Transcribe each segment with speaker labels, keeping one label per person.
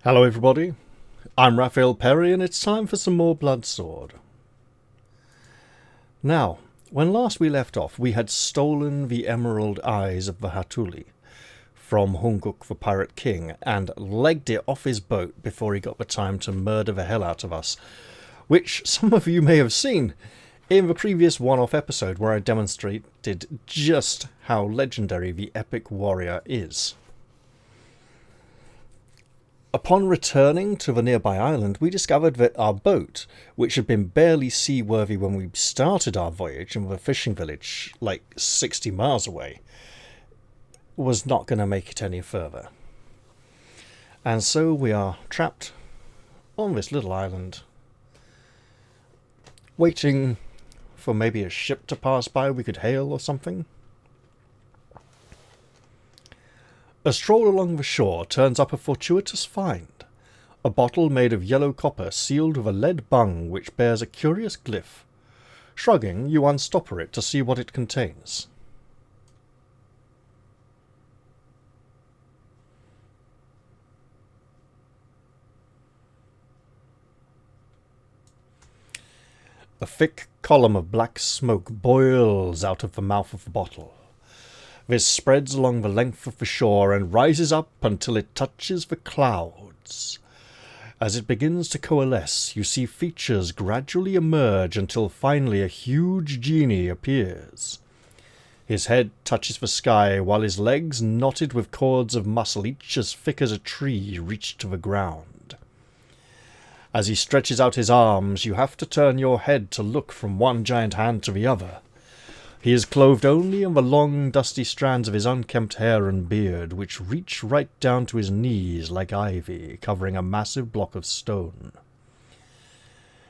Speaker 1: Hello everybody, I'm Raphael Perry and it's time for some more Bloodsword. Now, when last we left off, we had stolen the emerald eyes of the Hatuli from Hunguk the Pirate King and legged it off his boat before he got the time to murder the hell out of us, which some of you may have seen in the previous one-off episode where I demonstrated just how legendary the epic warrior is. Upon returning to the nearby island, we discovered that our boat, which had been barely seaworthy when we started our voyage in the fishing village, like 60 miles away, was not going to make it any further. And so we are trapped on this little island, waiting for maybe a ship to pass by we could hail or something. A stroll along the shore turns up a fortuitous find, a bottle made of yellow copper sealed with a lead bung which bears a curious glyph. Shrugging, you unstopper it to see what it contains. A thick column of black smoke boils out of the mouth of the bottle. This spreads along the length of the shore and rises up until it touches the clouds. As it begins to coalesce, you see features gradually emerge until finally a huge genie appears. His head touches the sky while his legs, knotted with cords of muscle each as thick as a tree, reach to the ground. As he stretches out his arms, you have to turn your head to look from one giant hand to the other. He is clothed only in the long, dusty strands of his unkempt hair and beard, which reach right down to his knees like ivy, covering a massive block of stone.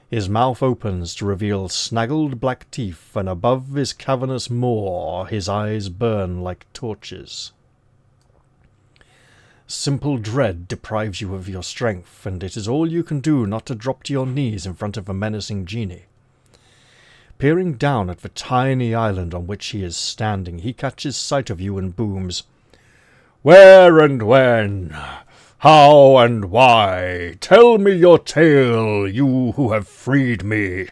Speaker 1: His mouth opens to reveal snaggled black teeth, and above his cavernous maw his eyes burn like torches. Simple dread deprives you of your strength, and it is all you can do not to drop to your knees in front of a menacing genie. Peering down at the tiny island on which he is standing, he catches sight of you and booms, "Where and when? How and why? Tell me your tale, you who have freed me."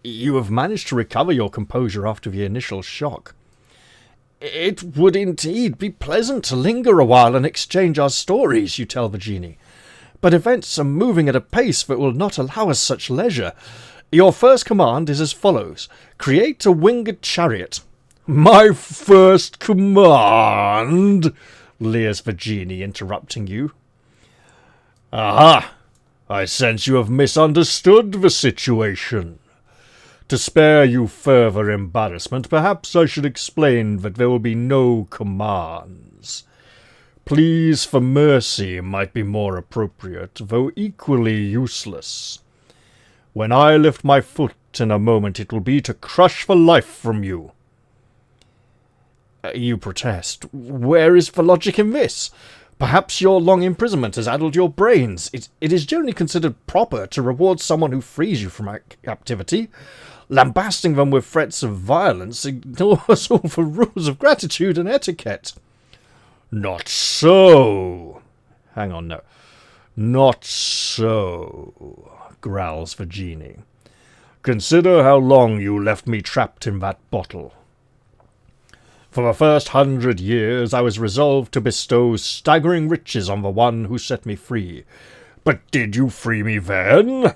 Speaker 1: You have managed to recover your composure after the initial shock. "It would indeed be pleasant to linger a while and exchange our stories," you tell the genie, "but events are moving at a pace that will not allow us such leisure. Your first command is as follows. Create a winged chariot." "My first command?" leers the genie, interrupting you. "Aha! I sense you have misunderstood the situation. To spare you further embarrassment, perhaps I should explain that there will be no commands. Pleas for mercy might be more appropriate, though equally useless. When I lift my foot in a moment, it will be to crush the life from you." You protest. "Where is the logic in this? Perhaps your long imprisonment has addled your brains. It is generally considered proper to reward someone who frees you from captivity. Lambasting them with threats of violence ignores all the rules of gratitude and etiquette." "Not so." Hang on, no. "Not so," growls the genie. "Consider how long you left me trapped in that bottle. For the first 100 years I was resolved to bestow staggering riches on the one who set me free. But did you free me then?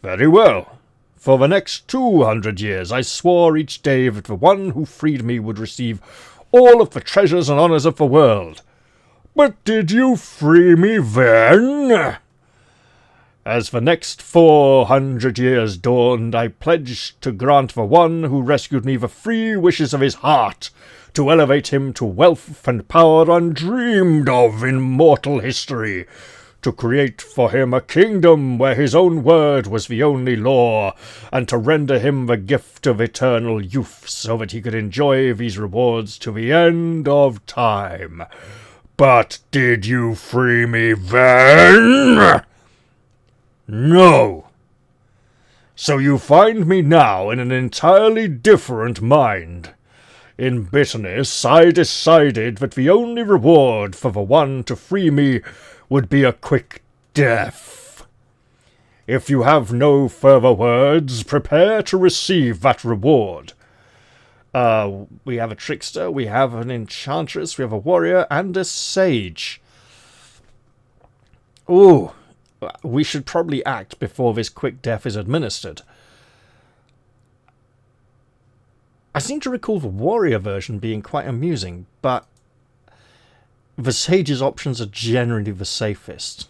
Speaker 1: Very well. For the next 200 years I swore each day that the one who freed me would receive all of the treasures and honors of the world. But did you free me then? As the next 400 years dawned, I pledged to grant the one who rescued me the free wishes of his heart, to elevate him to wealth and power undreamed of in mortal history, to create for him a kingdom where his own word was the only law, and to render him the gift of eternal youth, so that he could enjoy these rewards to the end of time. But did you free me then? No. So you find me now in an entirely different mind. In bitterness, I decided that the only reward for the one to free me
Speaker 2: would be a quick death. If you have no further words, prepare to receive that reward.
Speaker 1: We have a trickster, we have an enchantress, we have a warrior, and a sage. Ooh, we should probably act before this quick death is administered. I seem to recall the warrior version being quite amusing, but the sage's options are generally the safest.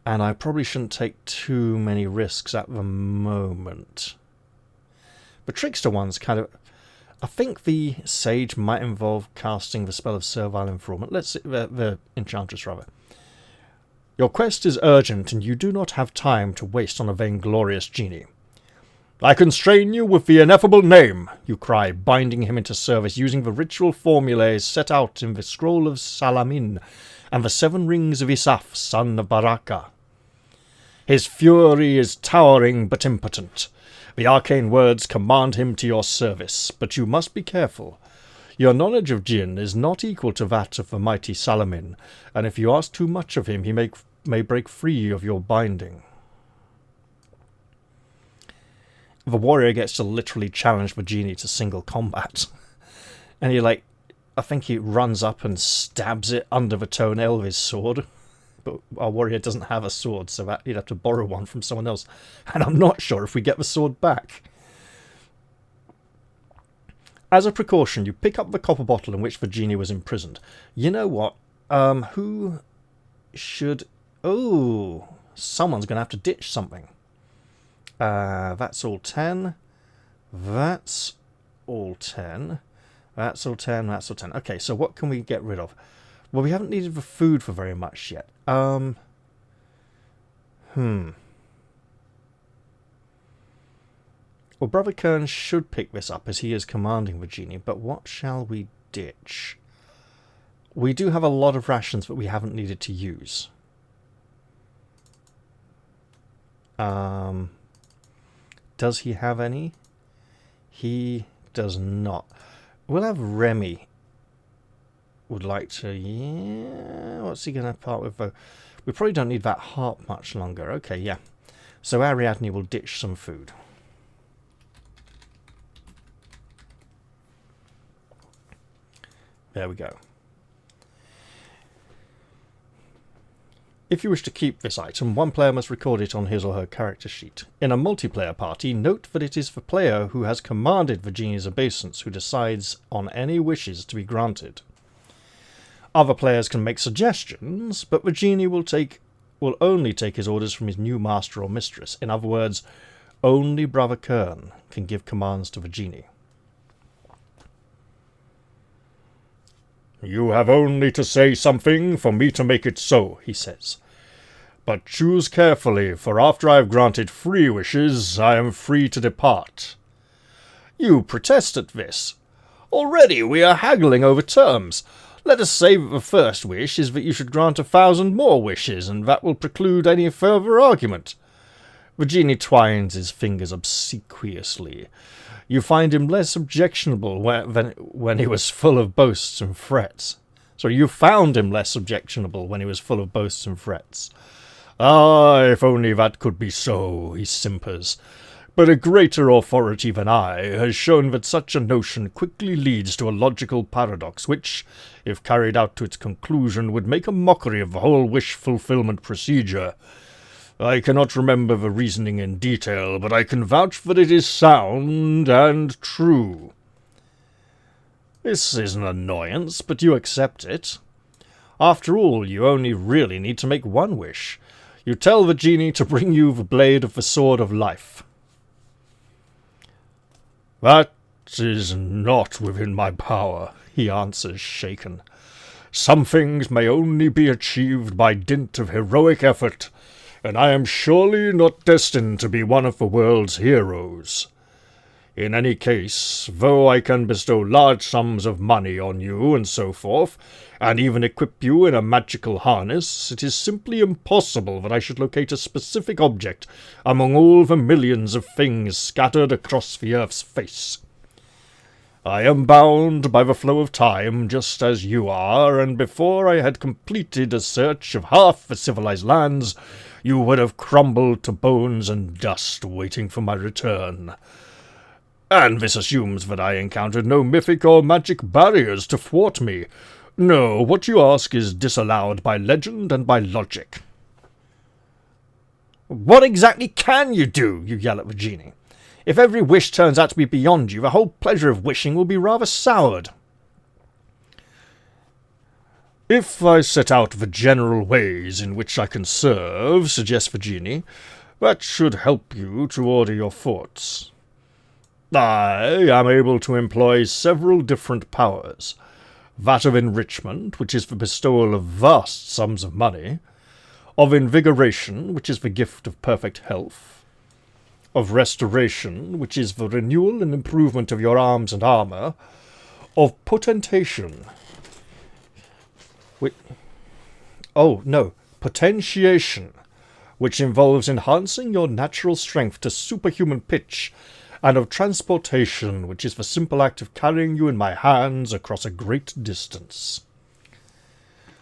Speaker 1: And I probably shouldn't take too many risks at the moment. The trickster one's kind of... I think the sage might involve casting the spell of servile informant. Let's see, the enchantress rather. Your quest is urgent, and you do not have time to waste on a vainglorious genie.
Speaker 2: I constrain you with the ineffable name, you cry, binding him into service using the ritual formulae set out in the scroll of Salamin and the 7 rings of Isaf, son of Baraka. His fury is towering but impotent. The arcane words command him to your service, but you must be careful. Your knowledge of jinn is not equal to that of the mighty Salamin, and if you ask too much of him, he may break free of your binding. The warrior gets to literally challenge the genie to single combat. And I think he runs up and stabs it under the toenail with his sword. But our warrior doesn't have a sword, so he'd have to borrow one from someone else. And I'm not sure if we get the sword back. As a precaution, you pick up the copper bottle in which the genie was imprisoned. You know what? Who should... Oh, someone's going to have to ditch something. That's all 10. That's all 10. That's all 10. That's all 10. Okay, so what can we get rid of? Well, we haven't needed the food for very much yet. Well, Brother Kern should pick this up as he is commanding the genie, but what shall we ditch? We do have a lot of rations that we haven't needed to use. Does he have any? He does not. We'll have Remy. Would like to... Yeah... What's he going to part with, though? We probably don't need that harp much longer. Okay, yeah. So Ariadne will ditch some food. There we go. If you wish to keep this item, one player must record it on his or her character sheet. In a multiplayer party, note that it is the player who has commanded the genie's obeisance who decides on any wishes to be granted. Other players can make suggestions, but the genie will only take his orders from his new master or mistress. In other words, only Brother Kern can give commands to the genie. You have only to say something for me to make it so, he says. But choose carefully, for after I have granted 3 wishes, I am free to depart.
Speaker 1: You protest at this. Already we are haggling over terms. Let us say that the first wish is that you should grant 1,000 more wishes, and that will preclude any further argument. The genie twines his fingers obsequiously. You find him less objectionable than when he was full of boasts and threats. So you found him less objectionable when he was full of boasts and threats.
Speaker 2: Ah, if only that could be so, he simpers. But a greater authority than I has shown that such a notion quickly leads to a logical paradox which, if carried out to its conclusion, would make a mockery of the whole wish-fulfillment procedure. I cannot remember the reasoning in detail, but I can vouch that it is sound and true.
Speaker 1: This is an annoyance, but you accept it. After all, you only really need to make one wish. You tell the genie to bring you the blade of the sword of life.
Speaker 2: That is not within my power, he answers, shaken. Some things may only be achieved by dint of heroic effort, and I am surely not destined to be one of the world's heroes. In any case, though I can bestow large sums of money on you and so forth, and even equip you in a magical harness, it is simply impossible that I should locate a specific object among all the millions of things scattered across the earth's face. I am bound by the flow of time, just as you are, and before I had completed a search of half the civilized lands, you would have crumbled to bones and dust waiting for my return. And this assumes that I encountered no mythic or magic barriers to thwart me. No, what you ask is disallowed by legend and by logic.
Speaker 1: What exactly can you do? You yell at the genie. If every wish turns out to be beyond you, the whole pleasure of wishing will be rather soured.
Speaker 2: If I set out the general ways in which I can serve, suggests the genie, that should help you to order your thoughts. I am able to employ several different powers. That of enrichment, which is the bestowal of vast sums of money, of invigoration, which is the gift of perfect health, of restoration, which is the renewal and improvement of your arms and armour, of potentation, potentiation, which involves enhancing your natural strength to superhuman pitch, and of transportation, which is the simple act of carrying you in my hands across a great distance.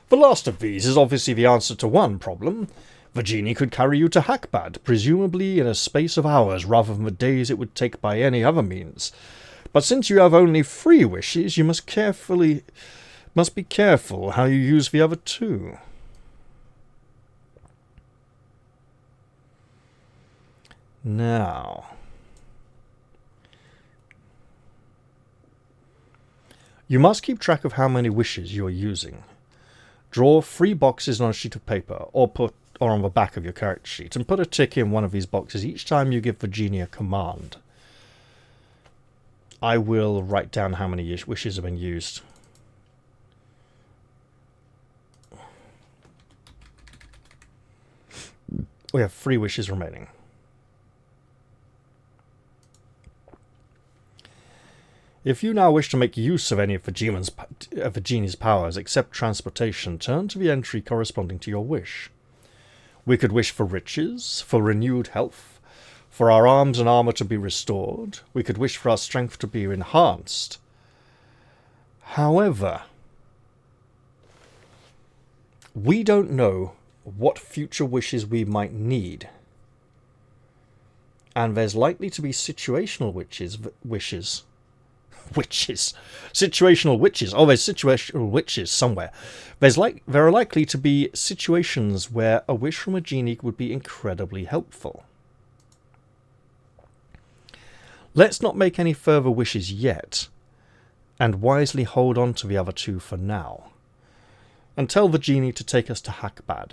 Speaker 2: The last of these is obviously the answer to one problem. The genie could carry you to Hakbad, presumably in a space of hours rather than the days it would take by any other means. But since you have only 3 wishes, you must be careful how you use the other 2. Now, you must keep track of how many wishes you are using. Draw 3 boxes on a sheet of paper, or on the back of your character sheet, and put a tick in one of these boxes each time you give the genie a command. I will write down how many wishes have been used. We have 3 wishes remaining. If you now wish to make use of any of the genie's powers except transportation, turn to the entry corresponding to your wish. We could wish for riches, for renewed health, for our arms and armour to be restored. We could wish for our strength to be enhanced. However, we don't know what future wishes we might need. And there's likely to be situational wishes. Situational witches. Oh, there's situational witches somewhere. There are likely to be situations where a wish from a genie would be incredibly helpful. Let's not make any further wishes yet, and wisely hold on to the other 2 for now, and tell the genie to take us to Hakbad.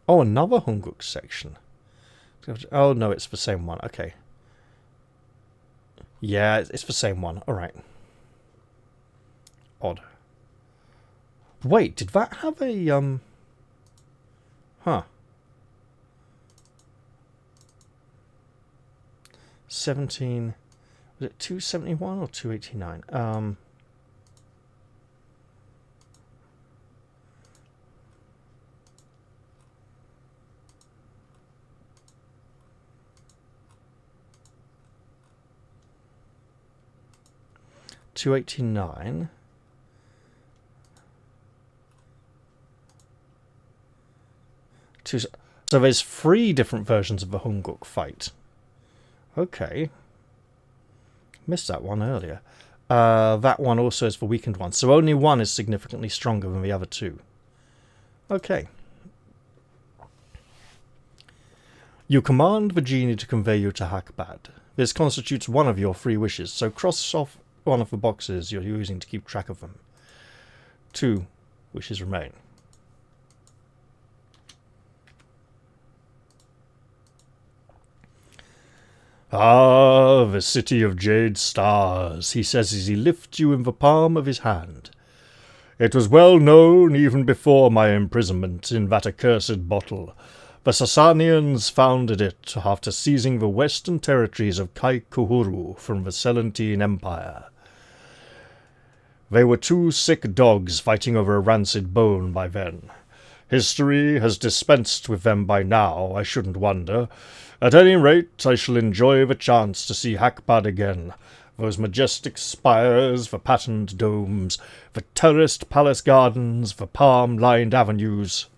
Speaker 2: Oh, another Hunguk section. Oh, no, it's the same one. Okay. Yeah, it's the same one. All right. Odd. Wait, did that have a, Huh. 17... Was it 271 or 289? 289. So there's 3 different versions of the Hunguk fight. Okay. Missed that one earlier. That one also is the weakened one. So only one is significantly stronger than the other 2. Okay. You command the genie to convey you to Hakbad. This constitutes one of your 3 wishes, so cross off one of the boxes you're using to keep track of them. 2 wishes remain. Ah, the city of jade stars, he says as he lifts you in the palm of his hand. It was well known even before my imprisonment in that accursed bottle. The Sasanians founded it after seizing the western territories of Kaikuhuru from the Selentine Empire. They were two sick dogs fighting over a rancid bone by then. History has dispensed with them by now, I shouldn't wonder. At any rate, I shall enjoy the chance to see Hakbad again. Those majestic spires, the patterned domes, the terraced palace gardens, the palm-lined avenues.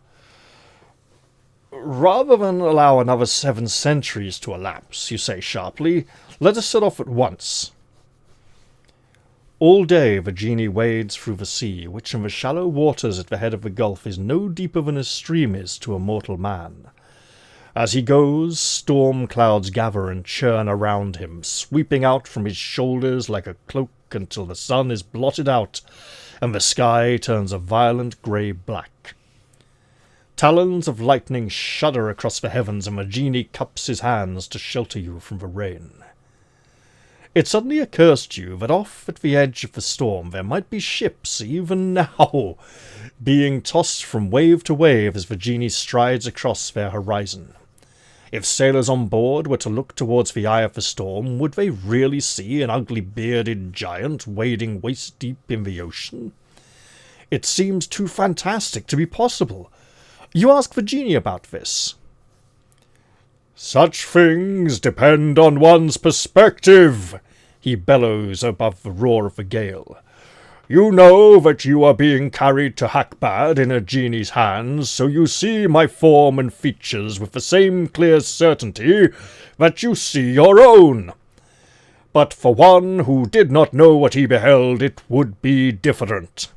Speaker 2: Rather than allow another 7 centuries to elapse, you say sharply, let us set off at once. All day the Genie wades through the sea, which in the shallow waters at the head of the gulf is no deeper than a stream is to a mortal man. As he goes, storm clouds gather and churn around him, sweeping out from his shoulders like a cloak until the sun is blotted out, and the sky turns a violent grey-black. Talons of lightning shudder across the heavens, and the Genie cups his hands to shelter you from the rain. It suddenly occurs to you that off at the edge of the storm there might be ships, even now, being tossed from wave to wave as the Genie strides across their horizon. If sailors on board were to look towards the eye of the storm, would they really see an ugly bearded giant wading waist-deep in the ocean? It seems too fantastic to be possible. You ask the Genie about this. "Such things depend on one's perspective," he bellows above the roar of the gale. "You know that you are being carried to Hakbad in a Genie's hands, so you see my form and features with the same clear certainty that you see your own. But for one who did not know what he beheld, it would be different.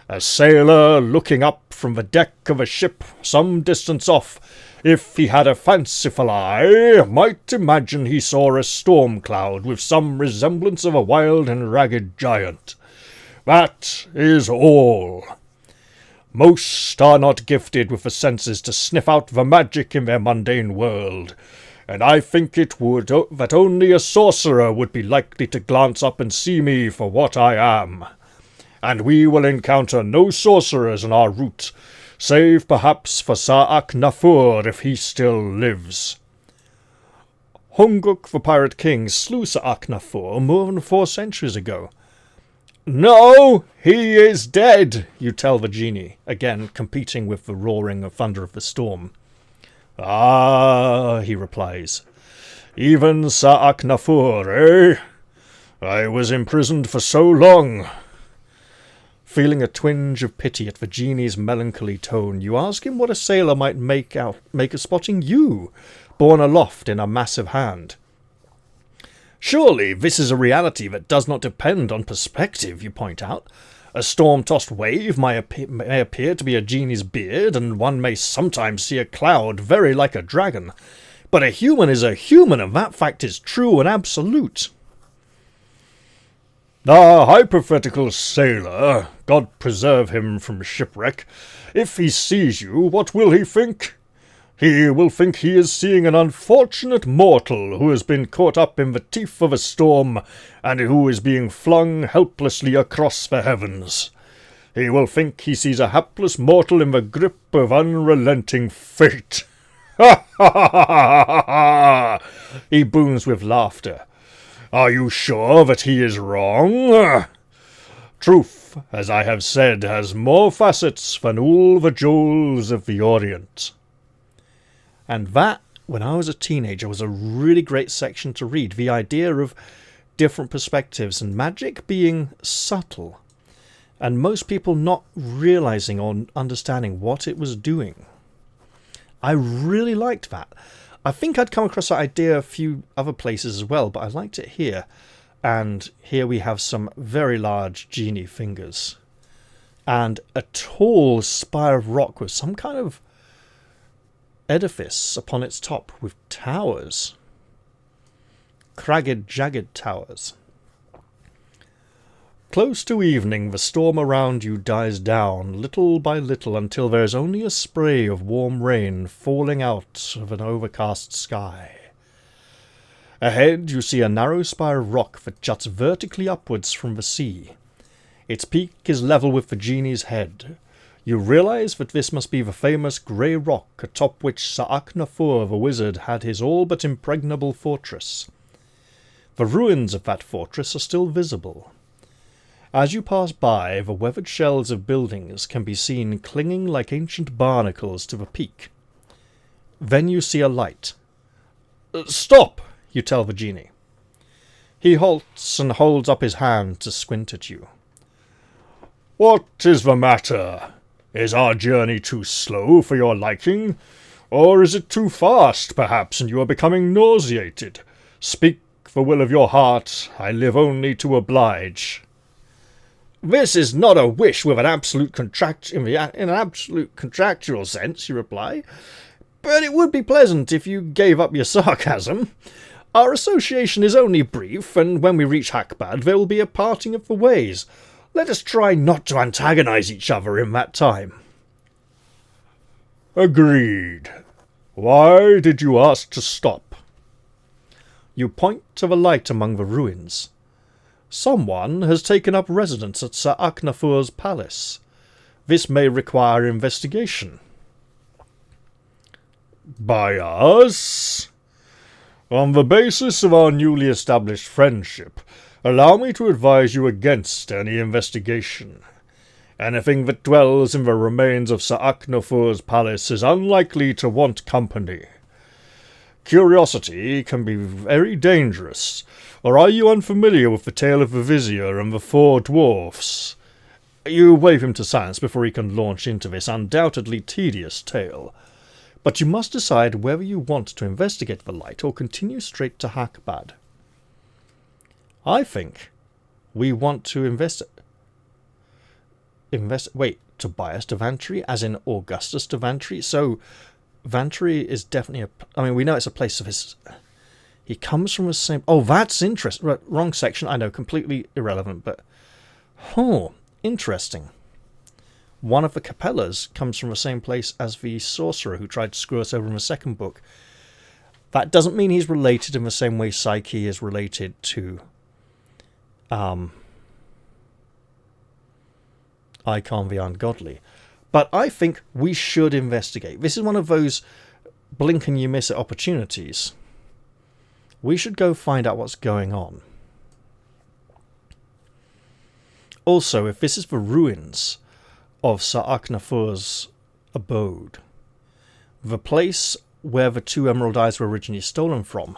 Speaker 2: A sailor looking up from the deck of a ship some distance off, if he had a fanciful eye, might imagine he saw a storm cloud with some resemblance of a wild and ragged giant. That is all. Most are not gifted with the senses to sniff out the magic in their mundane world, and I think it would that only a sorcerer would be likely to glance up and see me for what I am. And we will encounter no sorcerers en our route, save perhaps for Sa'ak Nafur if he still lives." Hunguk the Pirate King slew Sa'ak Nafur more than 4 centuries ago. "No, he is dead," you tell the Genie, again competing with the roaring of thunder of the storm. "Ah," he replies, "even Sa'ak Nafur, eh? I was imprisoned for so long." Feeling a twinge of pity at the Genie's melancholy tone, you ask him what a sailor might make of spotting you, borne aloft in a massive hand. "Surely this is a reality that does not depend on perspective," you point out. "A storm-tossed wave may appear to be a Genie's beard, and one may sometimes see a cloud very like a dragon. But a human is a human, and that fact is true and absolute." "A hypothetical sailor, God preserve him from shipwreck, if he sees you, what will he think? He will think he is seeing an unfortunate mortal who has been caught up in the teeth of a storm, and who is being flung helplessly across the heavens. He will think he sees a hapless mortal in the grip of unrelenting fate. Ha ha ha ha ha ha! He booms with laughter. Are you sure that he is wrong? Truth, as I have said, has more facets than all the jewels of the Orient. And that, when I was a teenager, was a really great section to read. The idea of different perspectives and magic being subtle, and most people not realizing or understanding what it was doing. I really liked that. I think I'd come across that idea a few other places as well, but I liked it here. And here we have some very large Genie fingers. And a tall spire of rock with some kind of edifice upon its top with towers. Cragged, jagged towers. Close to evening, the storm around you dies down, little by little, until there is only a spray of warm rain falling out of an overcast sky. Ahead, you see a narrow spire of rock that juts vertically upwards from the sea. Its peak is level with the Genie's head. You realize that this must be the famous grey rock atop which Sa'ak Nafur the wizard had his all but impregnable fortress. The ruins of that fortress are still visible, As you pass by, the weathered shells of buildings can be seen clinging like ancient barnacles to the peak. Then you see a light. "Stop!" you tell the genie. He halts and holds up his hand to squint at you. "What is the matter? Is our journey too slow for your liking? Or is it too fast, perhaps, and you are becoming nauseated? Speak the will of your heart. I live only to oblige." "This is not a wish with an absolute in an absolute contractual sense," you reply. "But it would be pleasant if you gave up your sarcasm. Our association is only brief, and when we reach Hakbad there will be a parting of the ways. Let us try not to antagonize each other in that time." "Agreed. Why did you ask to stop?" You point to the light among the ruins. "Someone has taken up residence at Sir Aknafur's palace. This may require investigation." "By us? On the basis of our newly established friendship, allow me to advise you against any investigation. Anything that dwells in the remains of Sir Aknafur's palace is unlikely to want company. Curiosity can be very dangerous. Or are you unfamiliar with the tale of the vizier and the four dwarfs?" You wave him to silence before he can launch into this undoubtedly tedious tale. But you must decide whether you want to investigate the light or continue straight to Hakbad. I think we want to Tobias de Vantry, as in Augustus de Vantry. So Vantry is definitely we know it's a place of his. He comes from the same. Oh, that's interesting. Wrong section. I know, completely irrelevant, but interesting. One of the Capellas comes from the same place as the sorcerer who tried to screw us over in the second book. That doesn't mean he's related in the same way Psyche is related to Icon the Ungodly. But I think we should investigate. This is one of those blink and you miss it opportunities. We should go find out what's going on. Also, if this is the ruins of Sir Aknafur's abode, the place where the 2 emerald eyes were originally stolen from,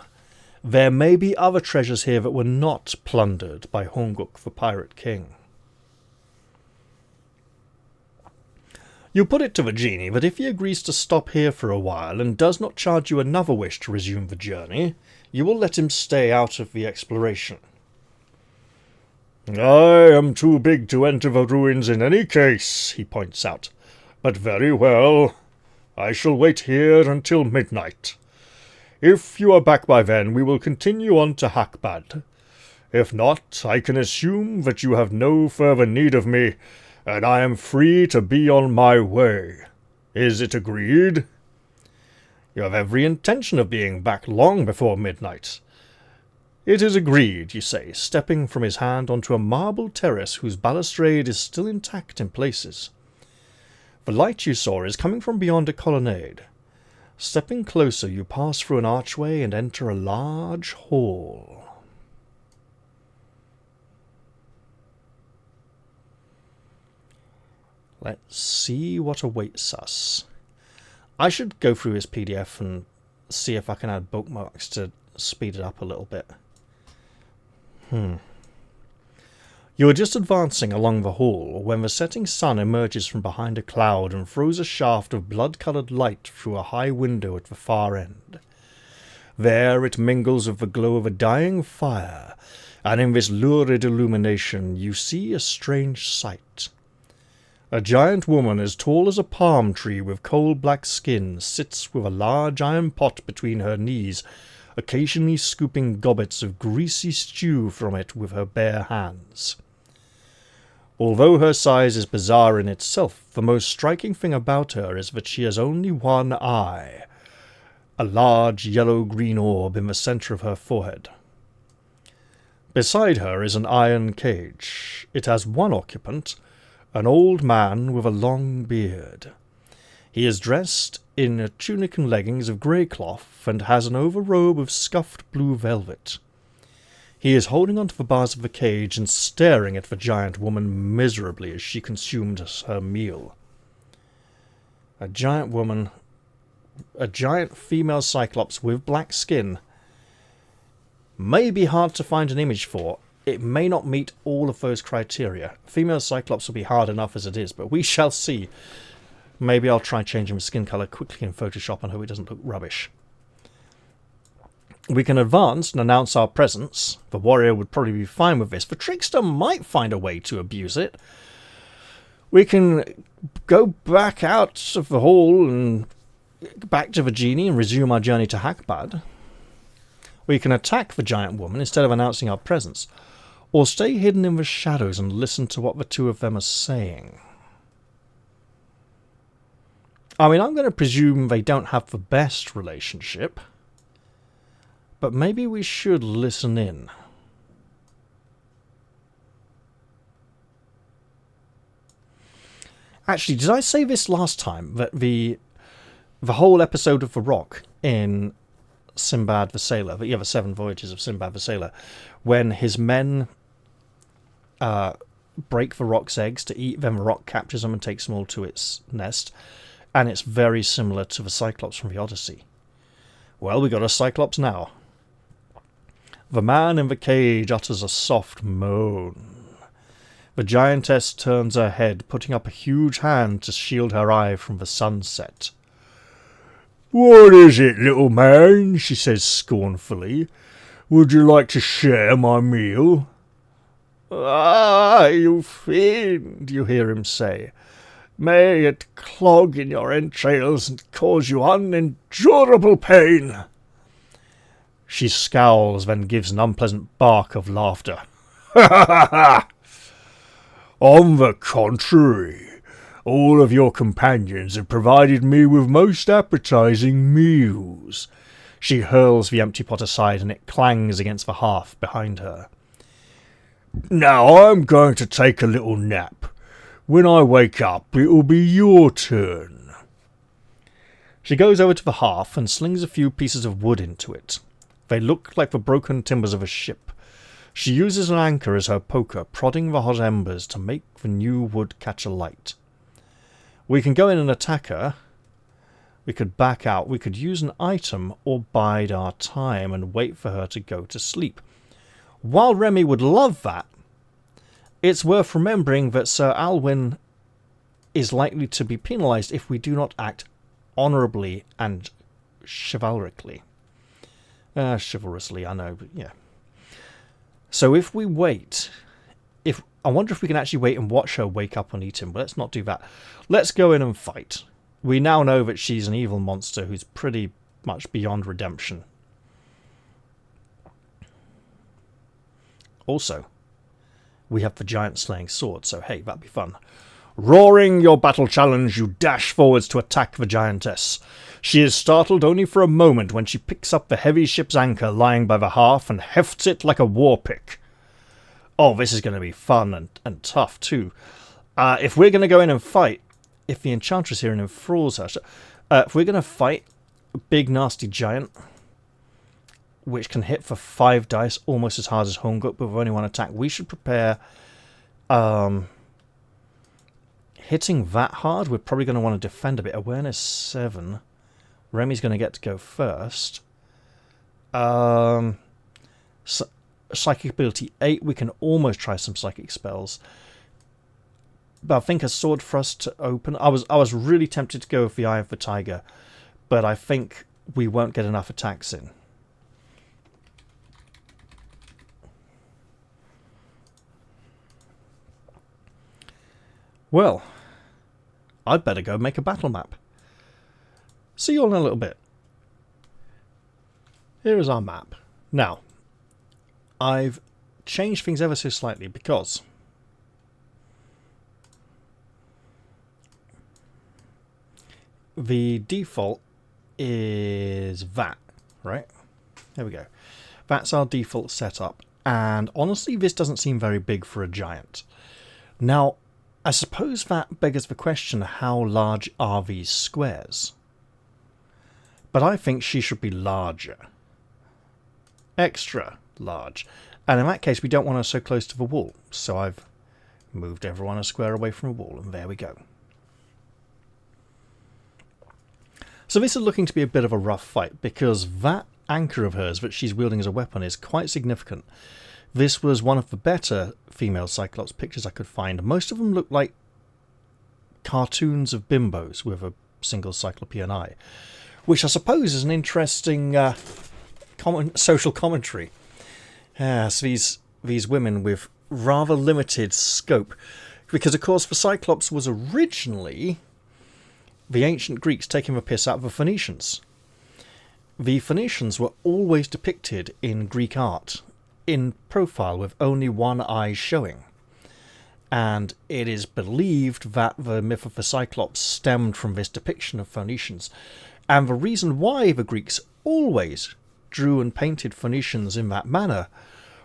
Speaker 2: there may be other treasures here that were not plundered by Honguk, the Pirate King. You put it to the genie that if he agrees to stop here for a while and does not charge you another wish to resume the journey, you will let him stay out of the exploration. "I am too big to enter the ruins in any case," he points out. "But very well. I shall wait here until midnight. If you are back by then, we will continue on to Hakbad. If not, I can assume that you have no further need of me, and I am free to be on my way. Is it agreed?" "You have every intention of being back long before midnight." "It is agreed," you say, stepping from his hand onto a marble terrace whose balustrade is still intact in places. The light you saw is coming from beyond a colonnade. Stepping closer, you pass through an archway and enter a large hall. Let's see what awaits us. I should go through this PDF and see if I can add bookmarks to speed it up a little bit. You are just advancing along the hall when the setting sun emerges from behind a cloud and throws a shaft of blood-coloured light through a high window at the far end. There it mingles with the glow of a dying fire, and in this lurid illumination you see a strange sight. A giant woman as tall as a palm tree with coal-black skin sits with a large iron pot between her knees, occasionally scooping gobbets of greasy stew from it with her bare hands. Although her size is bizarre in itself, the most striking thing about her is that she has only one eye, a large yellow-green orb in the centre of her forehead. Beside her is an iron cage. It has one occupant, an old man with a long beard. He is dressed in a tunic and leggings of grey cloth and has an overrobe of scuffed blue velvet. He is holding onto the bars of the cage and staring at the giant woman miserably as she consumed her meal. A giant woman, a giant female cyclops with black skin, may be hard to find an image for. It may not meet all of those criteria. Female cyclops will be hard enough as it is, but we shall see. Maybe I'll try changing the skin colour quickly in Photoshop and hope it doesn't look rubbish. We can advance and announce our presence. The warrior would probably be fine with this. The trickster might find a way to abuse it. We can go back out of the hall and back to the genie and resume our journey to Hakbad. We can attack the giant woman instead of announcing our presence, or stay hidden in the shadows and listen to what the two of them are saying. I mean, I'm going to presume they don't have the best relationship, but maybe we should listen in. Actually, did I say this last time, that the whole episode of The Rock in Sinbad the Sailor, the 7 Voyages of Sinbad the Sailor, when his men break the rock's eggs to eat, then the rock captures them and takes them all to its nest, and it's very similar to the Cyclops from the Odyssey. Well, we got a Cyclops now. The man in the cage utters a soft moan. The giantess turns her head, putting up a huge hand to shield her eye from the sunset. "What is it, little man?" she says scornfully. "Would you like to share my meal?" "Ah, you fiend," you hear him say. "May it clog in your entrails and cause you unendurable pain." She scowls, then gives an unpleasant bark of laughter. "Ha ha ha! On the contrary, all of your companions have provided me with most appetizing meals." She hurls the empty pot aside and it clangs against the hearth behind her. "Now I'm going to take a little nap. When I wake up, it'll be your turn." She goes over to the hearth and slings a few pieces of wood into it. They look like the broken timbers of a ship. She uses an anchor as her poker, prodding the hot embers to make the new wood catch alight. We can go in and attack her. We could back out. We could use an item or bide our time and wait for her to go to sleep. While Remy would love that, it's worth remembering that Sir Alwyn is likely to be penalised if we do not act honourably and chivalrously. Chivalrously, I know, but yeah. So if we wait, I wonder if we can actually wait and watch her wake up and eat him, but let's not do that. Let's go in and fight. We now know that she's an evil monster who's pretty much beyond redemption. Also, we have the giant slaying sword, so hey, that'd be fun. Roaring your battle challenge, you dash forwards to attack the giantess. She is startled only for a moment when she picks up the heavy ship's anchor lying by the hearth and hefts it like a war pick. Oh, this is going to be fun and tough too. If we're going to go in and fight, if the enchantress here enthralls her, if we're going to fight a big nasty giant, which can hit for 5 dice almost as hard as Homegut, but with only 1 attack, we should prepare. Hitting that hard, we're probably going to want to defend a bit. Awareness 7. Remy's going to get to go first. Psychic ability 8. We can almost try some psychic spells. But I think a sword thrust to open. I was really tempted to go with the Eye of the Tiger, but I think we won't get enough attacks in. Well, I'd better go make a battle map. See you all in a little bit. Here is our map. Now, I've changed things ever so slightly because the default is that, right? There we go. That's our default setup. And honestly, this doesn't seem very big for a giant. Now, I suppose that beggars the question, how large are these squares? But I think she should be larger. Extra large.
Speaker 1: And in that case, we don't want her so close to the wall. So I've moved everyone a square away from the wall, and there we go. So this is looking to be a bit of a rough fight, because that anchor of hers that she's wielding as a weapon is quite significant. This was one of the better female Cyclops pictures I could find. Most of them look like cartoons of bimbos with a single cyclopean eye, which I suppose is an interesting social commentary. Yes, these women with rather limited scope, because of course the Cyclops was originally the ancient Greeks taking the piss out of the Phoenicians. The Phoenicians were always depicted in Greek art in profile with only one eye showing, and it is believed that the myth of the Cyclops stemmed from this depiction of Phoenicians. And the reason why the Greeks always drew and painted Phoenicians in that manner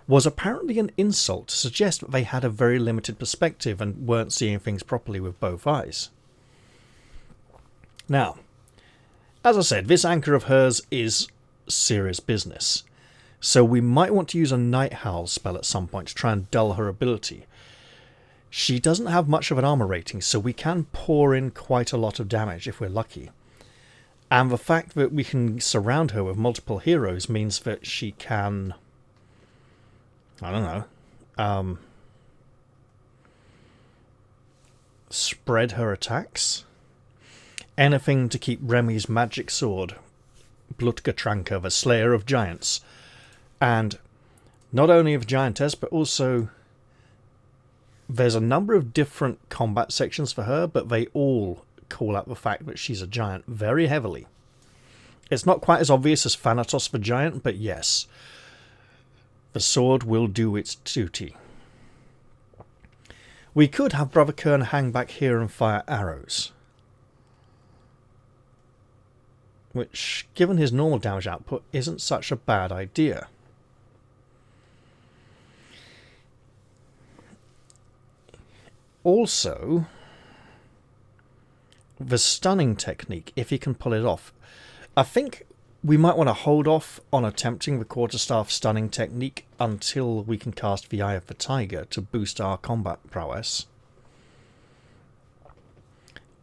Speaker 1: was apparently an insult to suggest that they had a very limited perspective and weren't seeing things properly with both eyes. Now, as I said, this anchor of hers is serious business, so we might want to use a Night Howl spell at some point to try and dull her ability. She doesn't have much of an armor rating, so we can pour in quite a lot of damage if we're lucky. And the fact that we can surround her with multiple heroes means that she can, I don't know, spread her attacks. Anything to keep Remy's magic sword, Blutgetranker, the Slayer of Giants, and not only of Giantess, but also there's a number of different combat sections for her, but they all call out the fact that she's a giant very heavily. It's not quite as obvious as Thanatos the Giant, but yes, the sword will do its duty. We could have Brother Kern hang back here and fire arrows, which, given his normal damage output, isn't such a bad idea. Also, the stunning technique, if he can pull it off, I think we might want to hold off on attempting the quarterstaff stunning technique until we can cast the Eye of the Tiger to boost our combat prowess.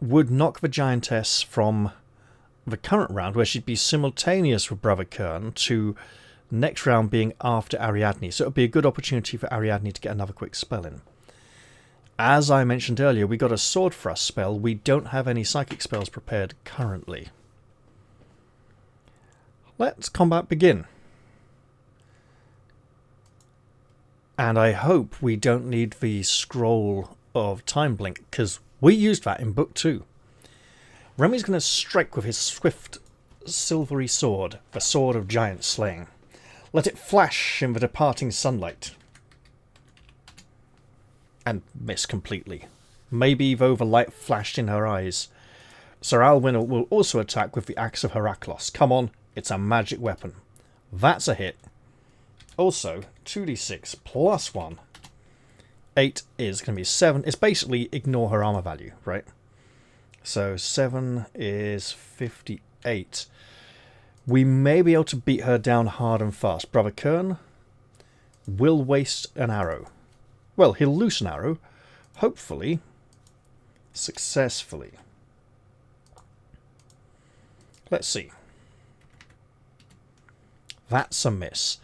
Speaker 1: Would knock the Giantess from the current round, where she'd be simultaneous with Brother Kern, to next round being after Ariadne. So it would be a good opportunity for Ariadne to get another quick spell in. As I mentioned earlier, we got a Sword Thrust spell. We don't have any psychic spells prepared currently. Let's combat begin. And I hope we don't need the Scroll of Time Blink, because we used that in Book 2. Remy's going to strike with his swift, silvery sword, the Sword of Giant Slaying. Let it flash in the departing sunlight. And miss completely. Maybe though the light flashed in her eyes. Sir Alwyn will also attack with the Axe of Heraclos. Come on, it's a magic weapon. That's a hit. Also, 2d6 plus 1. 8 is going to be 7. It's basically ignore her armor value, right? So 7 is 58. We may be able to beat her down hard and fast. Brother Kern will waste an arrow. Well, he'll loose an arrow. Hopefully, successfully. Let's see. That's a miss.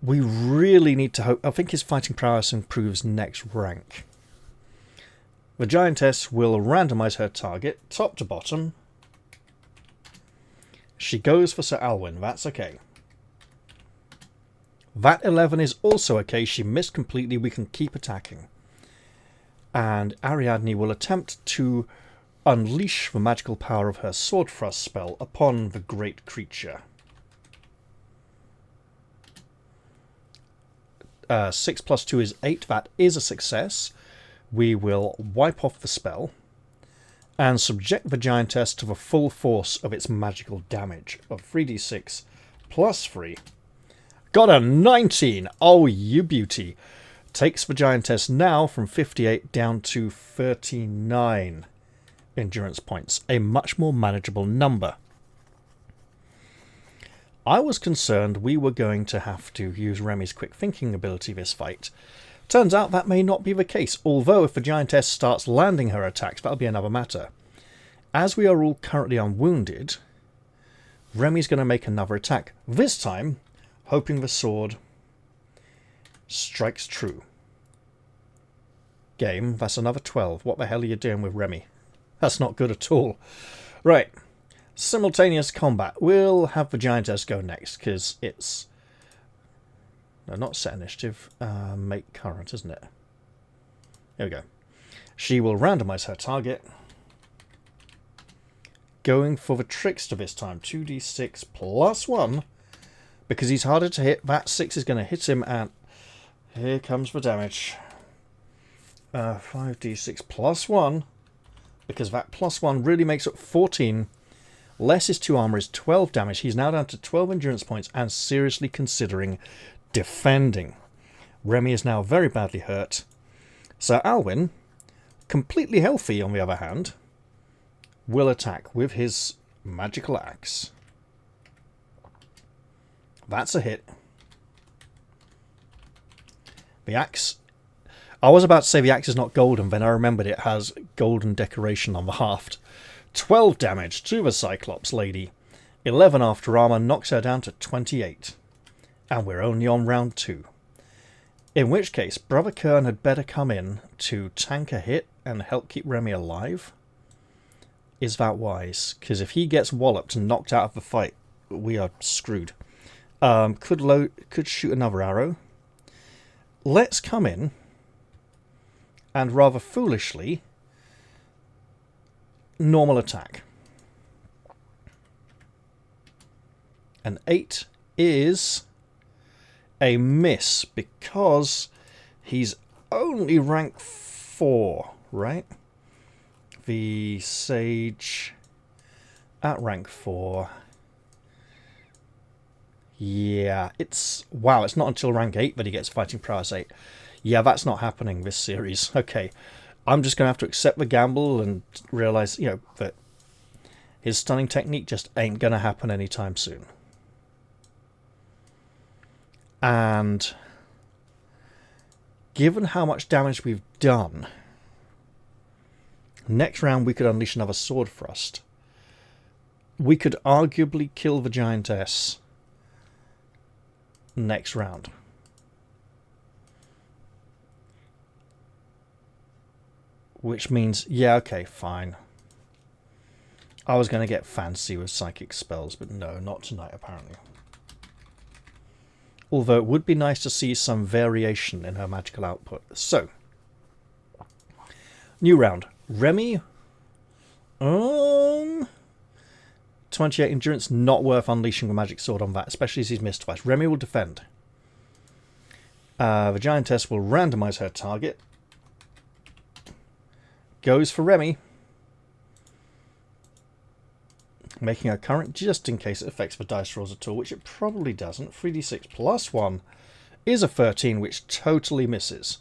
Speaker 1: We really need to hope. I think his fighting prowess improves next rank. The Giantess will randomize her target, top to bottom. She goes for Sir Alwyn. That's okay. That 11 is also okay. She missed completely. We can keep attacking. And Ariadne will attempt to unleash the magical power of her Sword Thrust spell upon the great creature. 6 plus 2 is 8. That is a success. We will wipe off the spell and subject the Giantess to the full force of its magical damage of 3d6 plus 3. Got a 19! Oh, you beauty! Takes the Giantess now from 58 down to 39 endurance points. A much more manageable number.
Speaker 2: I was concerned we were going to have to use Remy's quick thinking ability this fight. Turns out that may not be the case, although if the giantess starts landing her attacks, that'll be another matter. As we are all currently unwounded, Remy's going to make another attack. This time, hoping the sword strikes true. Game, that's another 12. What the hell are you doing with Remy? That's not good at all. Right. Simultaneous combat. We'll have the giantess go next, because it's... No, not set initiative. Make current, isn't it? There we go. She will randomize her target. Going for the trickster this time. 2d6 plus 1. Because he's harder to hit. That 6 is going to hit him, and here comes the damage. 5d6 plus 1. Because that plus 1 really makes it 14. Less his 2 armor is 12 damage. He's now down to 12 endurance points and seriously considering defending. Remy is now very badly hurt. Sir Alwyn, completely healthy on the other hand, will attack with his magical axe. That's a hit. The axe... I was about to say the axe is not golden, then I remembered it has golden decoration on the haft. 12 damage to the Cyclops lady. 11 after armor knocks her down to 28. And we're only on round 2. In which case, Brother Kern had better come in to tank a hit and help keep Remy alive. Is that wise? Because if he gets walloped and knocked out of the fight, we are screwed. Could shoot another arrow. Let's come in and rather foolishly normal attack. An 8 is a miss because he's only rank 4, right? The sage at rank 4. Yeah, it's... Wow, it's not until rank 8 that he gets fighting prowess 8. Yeah, that's not happening this series. Okay, I'm just going to have to accept the gamble and realise, you know, that his stunning technique just ain't going to happen anytime soon. And given how much damage we've done, next round we could unleash another sword thrust. We could arguably kill the giantess next round. Which means, yeah, okay, fine. I was going to get fancy with psychic spells, but no, not tonight apparently. Although it would be nice to see some variation in her magical output. So, new round. Remy, 28 endurance, not worth unleashing a magic sword on that, especially as he's missed twice. Remy will defend. The giantess will randomize her target. Goes for Remy. Making her current just in case it affects the dice rolls at all, which it probably doesn't. 3d6 plus 1 is a 13, which totally misses.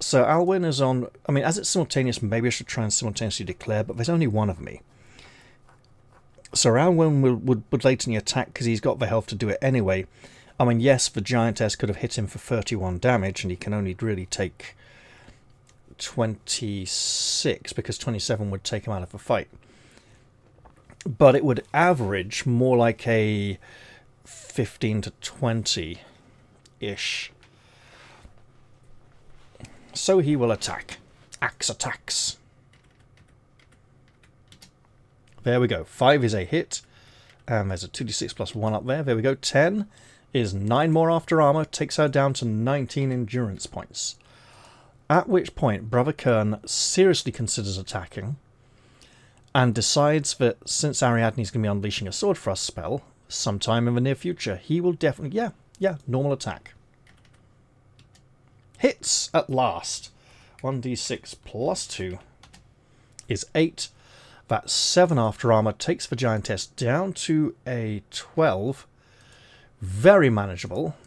Speaker 2: So Alwyn is on... I mean, as it's simultaneous, maybe I should try and simultaneously declare, but there's only one of me. So Alwyn would blatantly attack because he's got the health to do it anyway. I mean, yes, the giantess could have hit him for 31 damage, and he can only really take 26, because 27 would take him out of the fight. But it would average more like a 15 to 20-ish. So he will attack. Axe attacks. There we go. 5 is a hit. And there's a 2d6 plus 1 up there. There we go. 10 is 9 more after armor. Takes her down to 19 endurance points. At which point, Brother Kern seriously considers attacking. And decides that since Ariadne's going to be unleashing a sword thrust spell sometime in the near future, he will definitely... Yeah, normal attack. Hits at last. 1d6 plus 2 is 8. That 7 after armor takes the giantess down to a 12. Very manageable.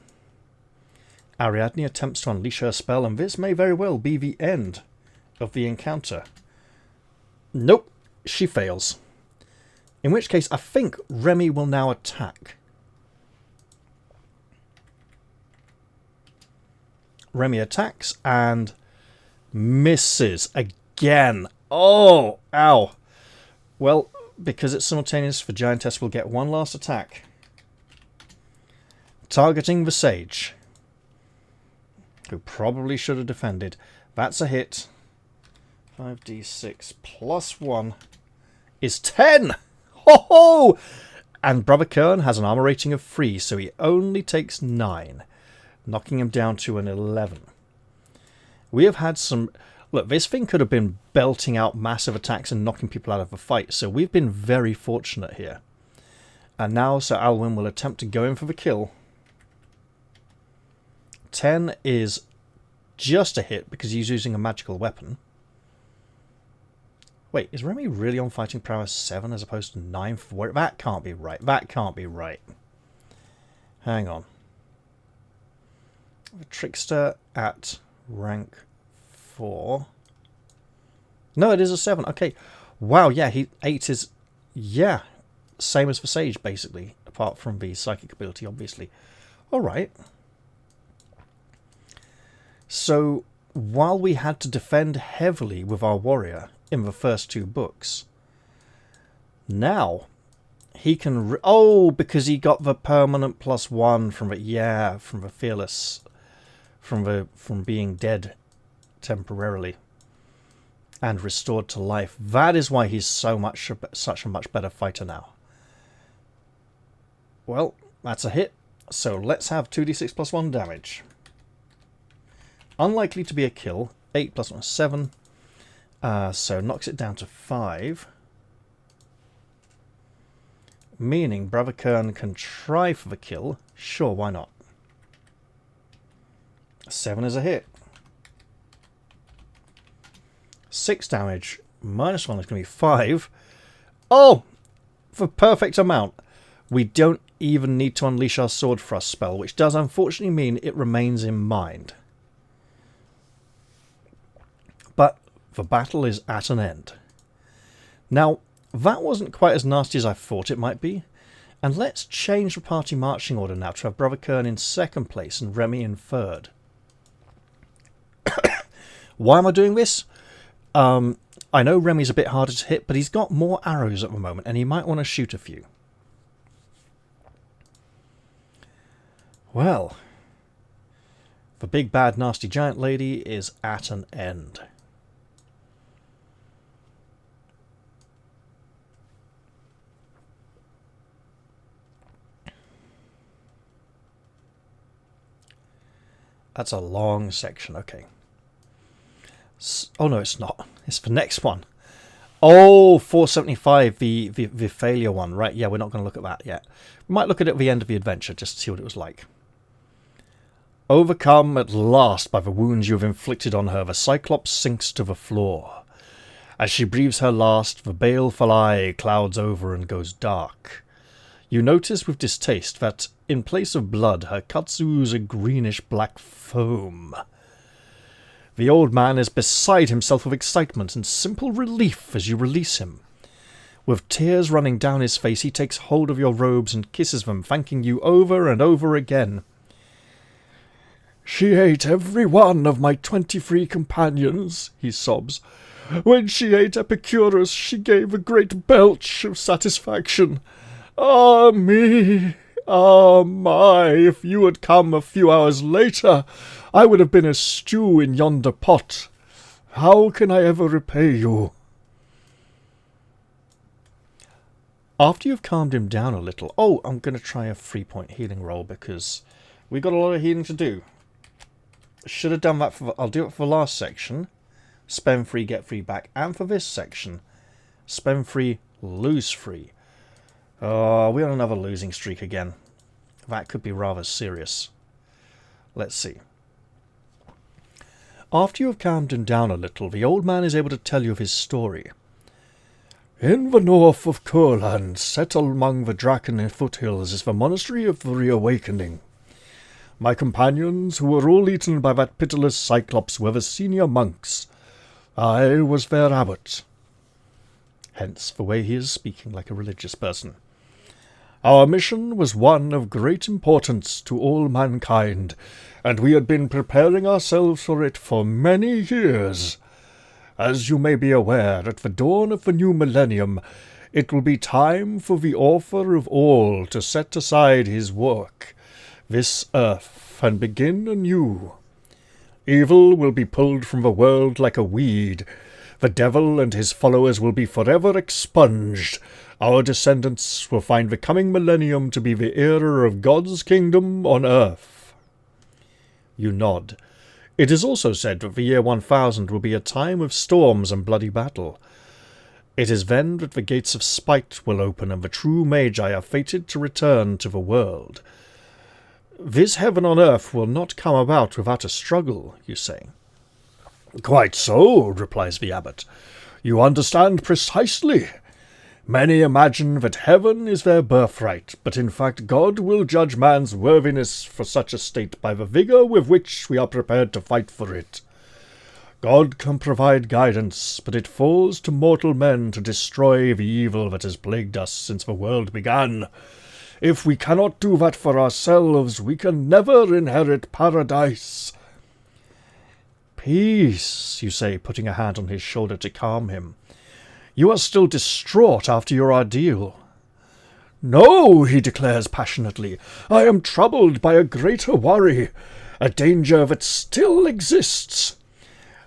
Speaker 2: Ariadne attempts to unleash her spell, and this may very well be the end of the encounter. Nope. She fails.
Speaker 1: In which case, I think Remy will now attack. Remy attacks and misses again. Oh, ow. Well, because it's simultaneous, the giantess will get one last attack. Targeting the sage, who probably should have defended. That's a hit. 5d6 plus 1 is 10! Ho ho! And Brother Kern has an armor rating of 3, so he only takes 9, knocking him down to an 11. We have had some... Look, this thing could have been belting out massive attacks and knocking people out of the fight, so we've been very fortunate here. And now Sir Alwyn will attempt to go in for the kill. 10 is just a hit because he's using a magical weapon. Wait, is Remy really on fighting prowess 7 as opposed to 9 for warrior? That can't be right. That can't be right. Hang on. The trickster at rank 4. No, it is a 7. Okay. Wow, yeah, 8 is... Yeah, same as for Sage, basically. Apart from the psychic ability, obviously. Alright. So, while we had to defend heavily with our warrior in the first 2 books, now he can... Oh, because he got the permanent +1 from the... Yeah, from the fearless... From being dead temporarily and restored to life. That is why he's such a much better fighter now. Well, that's a hit. So let's have 2d6 plus 1 damage. Unlikely to be a kill. 8 plus 1 is 7. So knocks it down to 5. Meaning Brother Kern can try for the kill. Sure, why not? 7 is a hit. 6 damage. Minus 1 is going to be 5. Oh! For perfect amount. We don't even need to unleash our sword thrust spell, which does unfortunately mean it remains in mind. But the battle is at an end. Now, that wasn't quite as nasty as I thought it might be. And let's change the party marching order now to have Brother Kern in 2nd place and Remy in 3rd. Why am I doing this? I know Remy's a bit harder to hit, but he's got more arrows at the moment, and he might want to shoot a few. Well, the big bad nasty giant lady is at an end. That's a long section, okay. Oh no, it's not. It's the next one. Oh, 475, the failure one. Right, yeah, we're not going to look at that yet. We might look at it at the end of the adventure, just to see what it was like. Overcome at last by the wounds you have inflicted on her, the Cyclops sinks to the floor. As she breathes her last, the baleful eye clouds over and goes dark. You notice with distaste that, in place of blood, her cuts ooze a greenish-black foam. The old man is beside himself with excitement and simple relief as you release him. With tears running down his face, he takes hold of your robes and kisses them, thanking you over and over again. "She ate every one of my 23 companions," he sobs. "When she ate Epicurus, she gave a great belch of satisfaction. Ah me! Ah my! If you had come a few hours later, I would have been a stew in yonder pot. How can I ever repay you?" After you've calmed him down a little... Oh, I'm going to try a 3-point healing roll because we've got a lot of healing to do. Should have done that for... I'll do it for the last section. Spend 3, get 3 back. And for this section, spend 3, lose 3. Oh, we're on another losing streak again. That could be rather serious. Let's see. After you have calmed him down a little, the old man is able to tell you of his story. "In the north of Kurland, set among the Draken foothills, is the Monastery of the Reawakening. My companions, who were all eaten by that pitiless Cyclops, were the senior monks. I was their abbot.
Speaker 2: hence the way he is speaking like a religious person. "Our mission was one of great importance to all mankind, and we had been preparing ourselves for it for many years. As you may be aware, at the dawn of the new millennium, it will be time for the author of all to set aside his work, this earth, and begin anew. Evil will be pulled from the world like a weed. The devil and his followers will be forever expunged. Our descendants will find the coming millennium to be the era of God's kingdom on earth." You nod. It is also said that the year 1000 will be a time of storms and bloody battle. It is then that the gates of spite will open and the true Magi are fated to return to the world. This heaven on earth will not come about without a struggle, you say.
Speaker 1: "Quite so," replies the abbot. "You understand precisely. Many imagine that heaven is their birthright, but in fact God will judge man's worthiness for such a state by the vigour with which we are prepared to fight for it. God can provide guidance, but it falls to mortal men to destroy the evil that has plagued us since the world began. If we cannot do that for ourselves, we can never inherit paradise."
Speaker 2: "Peace," you say, putting a hand on his shoulder to calm him. "You are still distraught after your ordeal."
Speaker 1: "No," he declares passionately. "I am troubled by a greater worry, a danger that still exists.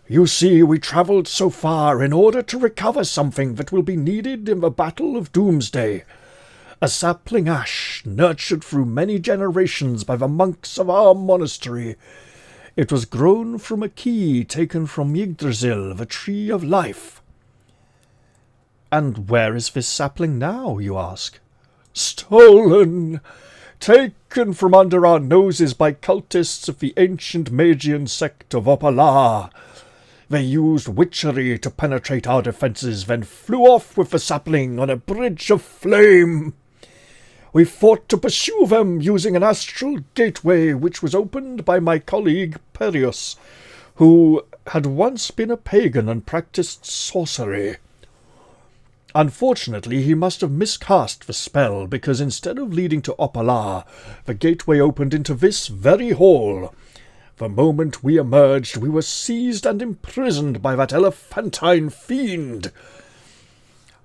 Speaker 1: You see, we travelled so far in order to recover something that will be needed in the Battle of Doomsday. A sapling ash, nurtured through many generations by the monks of our monastery. It was grown from a key taken from Yggdrasil, the Tree of Life."
Speaker 2: "And where is this sapling now?" you ask.
Speaker 1: "Stolen! Taken from under our noses by cultists of the ancient Magian sect of Opala. They used witchery to penetrate our defences, then flew off with the sapling on a bridge of flame. We fought to pursue them using an astral gateway which was opened by my colleague Perius, who had once been a pagan and practised sorcery. Unfortunately, he must have miscast the spell, because instead of leading to Opala, the gateway opened into this very hall. The moment we emerged, we were seized and imprisoned by that elephantine fiend.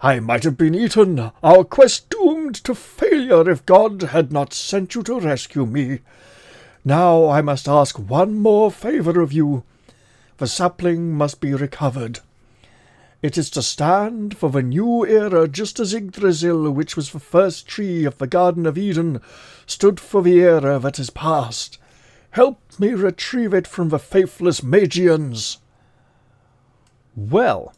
Speaker 1: I might have been eaten, our quest doomed to failure if God had not sent you to rescue me. Now I must ask one more favour of you. The sapling must be recovered. It is to stand for the new era, just as Yggdrasil, which was the first tree of the Garden of Eden, stood for the era that is past. Help me retrieve it from the faithless Magians."
Speaker 2: Well,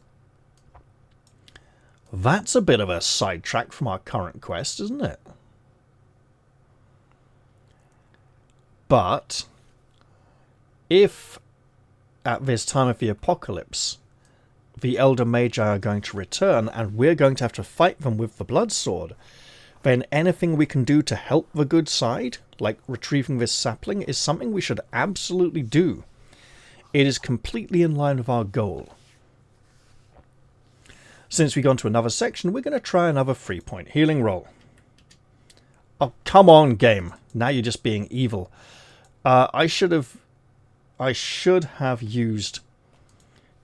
Speaker 2: that's a bit of a sidetrack from our current quest, isn't it? But if at this time of the apocalypse the Elder Magi are going to return and we're going to have to fight them with the blood sword, then anything we can do to help the good side, like retrieving this sapling, is something we should absolutely do. It is completely in line with our goal. Since we go on to another section, we're going to try another 3-point healing roll. Oh, come on, game. Now you're just being evil. I should have used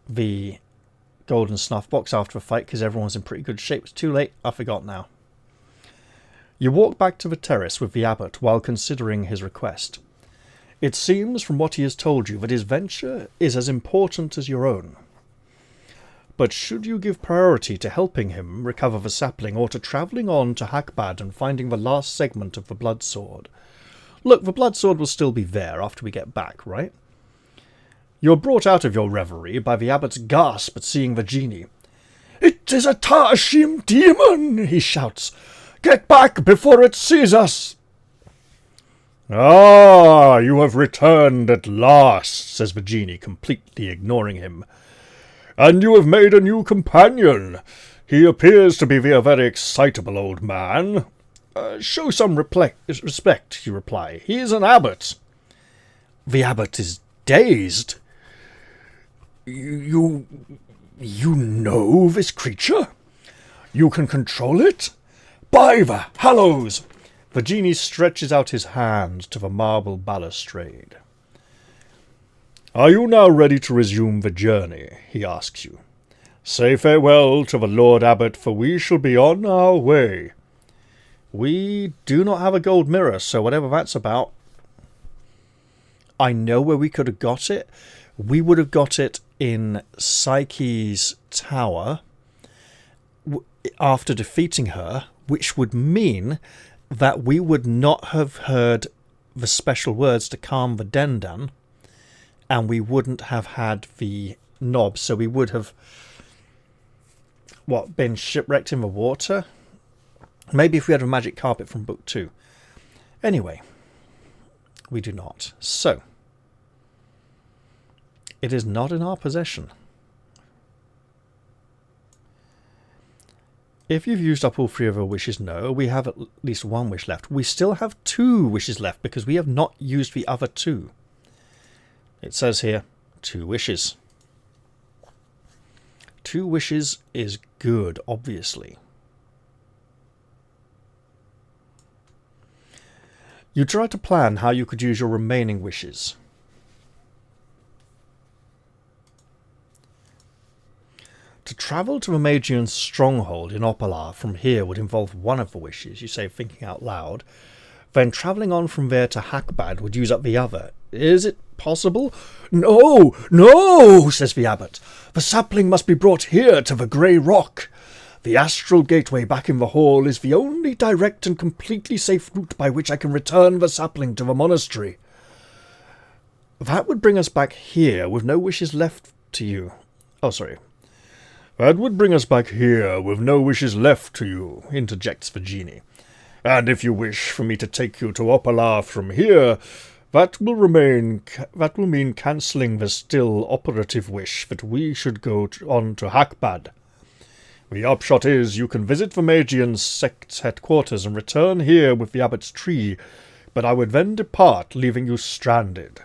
Speaker 2: the golden snuff box after a fight because everyone's in pretty good shape. It's too late. I forgot now. You walk back to the terrace with the abbot while considering his request. It seems from what he has told you that his venture is as important as your own. But should you give priority to helping him recover the sapling or to travelling on to Hakbad and finding the last segment of the blood sword? Look, the blood sword will still be there after we get back, right? You're brought out of your reverie by the abbot's gasp at seeing the genie.
Speaker 1: "It is a Ta'ashim demon!" he shouts. "Get back before it sees us!"
Speaker 2: "Ah, you have returned at last," says the genie, completely ignoring him. "And you have made a new companion. He appears to be a very excitable old man. Show some respect, you reply. He is an abbot." The abbot is dazed.
Speaker 1: You know this creature?" You can control it? By the hallows! The genie stretches out his hand to the marble balustrade. Are you now ready to resume the journey? He asks you. Say farewell to the Lord Abbot, for we shall be on our way. We do not have a gold mirror, so whatever that's about. I know where we could have got it. We would have got it in Psyche's tower after defeating her, which would mean that we would not have heard the special words to calm the Dendan, and we wouldn't have had the knob, so we would have, been shipwrecked in the water? Maybe if we had a magic carpet from book 2. Anyway, we do not. So, it is not in our possession. If you've used up all 3 of our wishes, no, we have at least 1 wish left. We still have 2 wishes left because we have not used the other 2. It says here, 2 wishes. 2 wishes is good, obviously. You try to plan how you could use your remaining wishes. To travel to a Magian stronghold in Opala from here would involve 1 of the wishes, you say, thinking out loud. Then travelling on from there to Hakbad would use up the other. Is it possible? No, no, says the abbot. The sapling must be brought here to the grey rock. The astral gateway back in the hall is the only direct and completely safe route by which I can return the sapling to the monastery. That would bring us back here with no wishes left to you. Oh, sorry. That would bring us back here with no wishes left to you, interjects the genie. And if you wish for me to take you to Opala from here, that will mean cancelling the still operative wish that we should go on to Hakbad. The upshot is you can visit the Magians' sect's headquarters and return here with the abbot's tree, but I would then depart, leaving you stranded.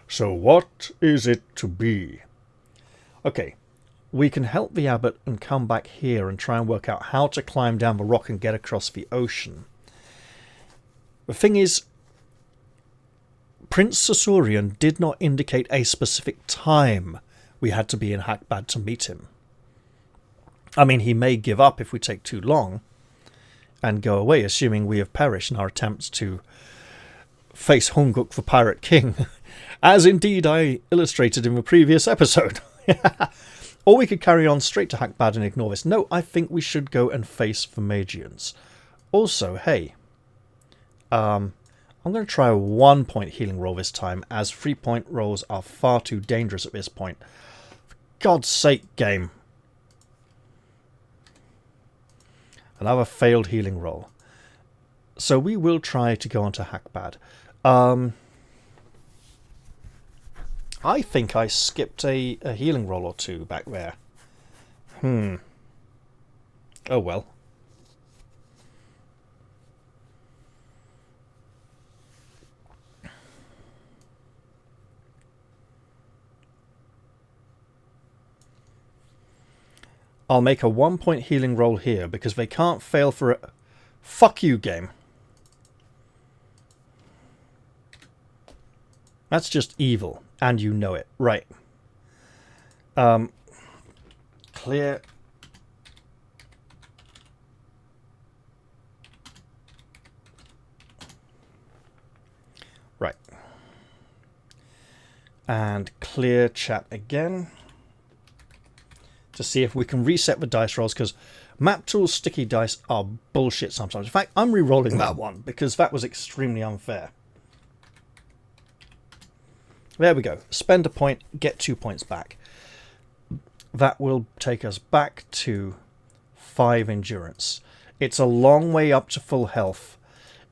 Speaker 1: So what is it to be? Okay, we can help the abbot and come back here and try and work out how to climb down the rock and get across the ocean. The thing is, Prince Sosurian did not indicate a specific time we had to be in Hakbad to meet him. I mean, he may give up if we take too long and go away, assuming we have perished in our attempts to face Honguk the Pirate King, as indeed I illustrated in the previous episode. Or we could carry on straight to Hakbad and ignore this. No, I think we should go and face the Magians. Also, hey, I'm going to try a 1-point healing roll this time, as 3-point rolls are far too dangerous at this point. For God's sake, game. Another failed healing roll. So we will try to go on to Hakbad. I think I skipped a healing roll or 2 back there. Oh well. I'll make a 1-point healing roll here because they can't fail for it. Fuck you, game. That's just evil, and you know it. Right. Clear. Right. And clear chat again. To see if we can reset the dice rolls, because map tools sticky dice are bullshit sometimes. In fact, I'm re-rolling that one because that was extremely unfair. There we go. Spend a point, get 2 points back. That will take us back to 5 endurance. It's a long way up to full health,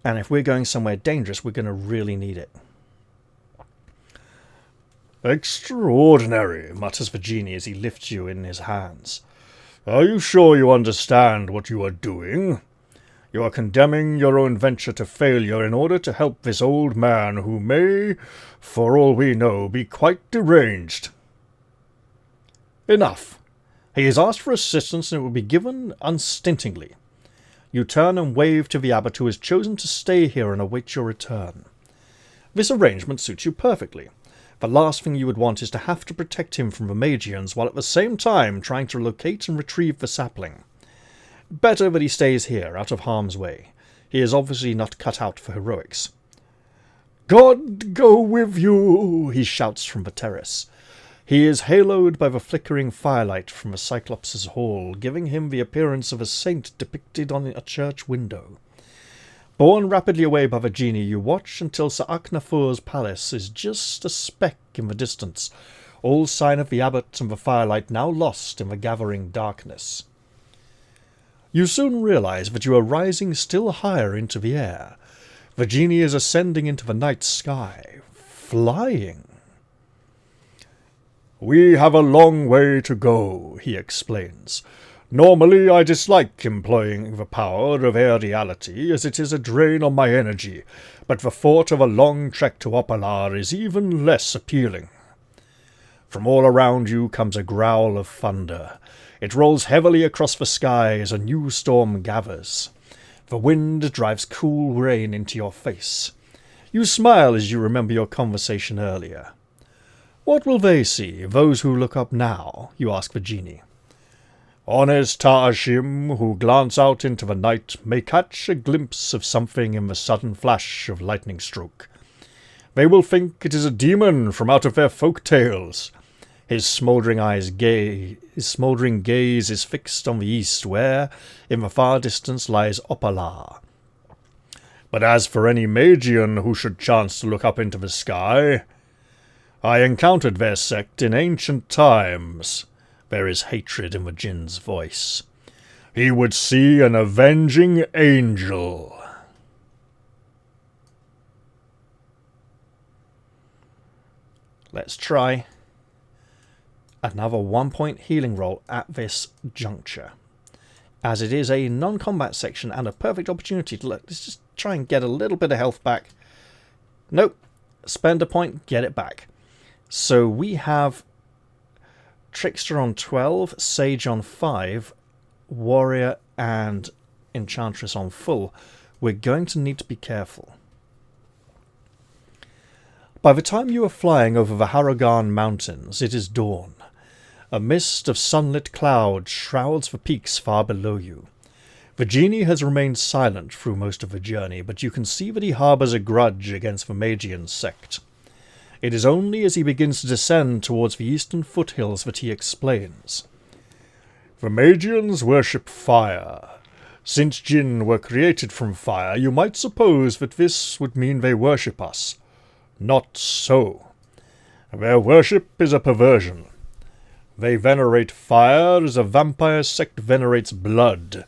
Speaker 1: and if we're going somewhere dangerous, we're going to really need it.
Speaker 2: Extraordinary, mutters the genie as he lifts you in his hands. Are you sure you understand what you are doing? You are condemning your own venture to failure in order to help this old man who may, for all we know, be quite deranged. Enough. He has asked for assistance, and it will be given unstintingly. You turn and wave to the abbot, who has chosen to stay here and await your return. This arrangement suits you perfectly. The last thing you would want is to have to protect him from the Magians, while at the same time trying to locate and retrieve the sapling. Better that he stays here, out of harm's way. He is obviously not cut out for heroics. "God go with you!" he shouts from the terrace. He is haloed by the flickering firelight from the Cyclops' hall, giving him the appearance of a saint depicted on a church window. Borne rapidly away by the genie, you watch until Sir Aknafur's palace is just a speck in the distance, all sign of the abbot and the firelight now lost in the gathering darkness. You soon realize that you are rising still higher into the air. The genie is ascending into the night sky, flying. "We have a long way to go," he explains. "Normally I dislike employing the power of aeriality, as it is a drain on my energy, but the thought of a long trek to Opalar is even less appealing." From all around you comes a growl of thunder. It rolls heavily across the sky as a new storm gathers. The wind drives cool rain into your face. You smile as you remember your conversation earlier. "What will they see, those who look up now?" you ask the genie. "Honest Ta'ashim, who glance out into the night, may catch a glimpse of something in the sudden flash of lightning stroke. They will think it is a demon from out of their folk tales." His smouldering gaze is fixed on the east, where, in the far distance, lies Opalar. "But as for any Magian who should chance to look up into the sky, I encountered their sect in ancient times." There is hatred in the jinn's voice. "He would see an avenging angel." Let's try another 1-point healing roll at this juncture, as it is a non-combat section and a perfect opportunity to let's just try and get a little bit of health back. Nope. Spend a point, get it back. So we have Trickster on 12, Sage on 5, Warrior and Enchantress on full. We're going to need to be careful. By the time you are flying over the Haragan Mountains, it is dawn. A mist of sunlit cloud shrouds the peaks far below you. The genie has remained silent through most of the journey, but you can see that he harbours a grudge against the Magian sect. It is only as he begins to descend towards the eastern foothills that he explains. "The Magians worship fire. Since jinn were created from fire, you might suppose that this would mean they worship us. Not so. Their worship is a perversion. They venerate fire as a vampire sect venerates blood.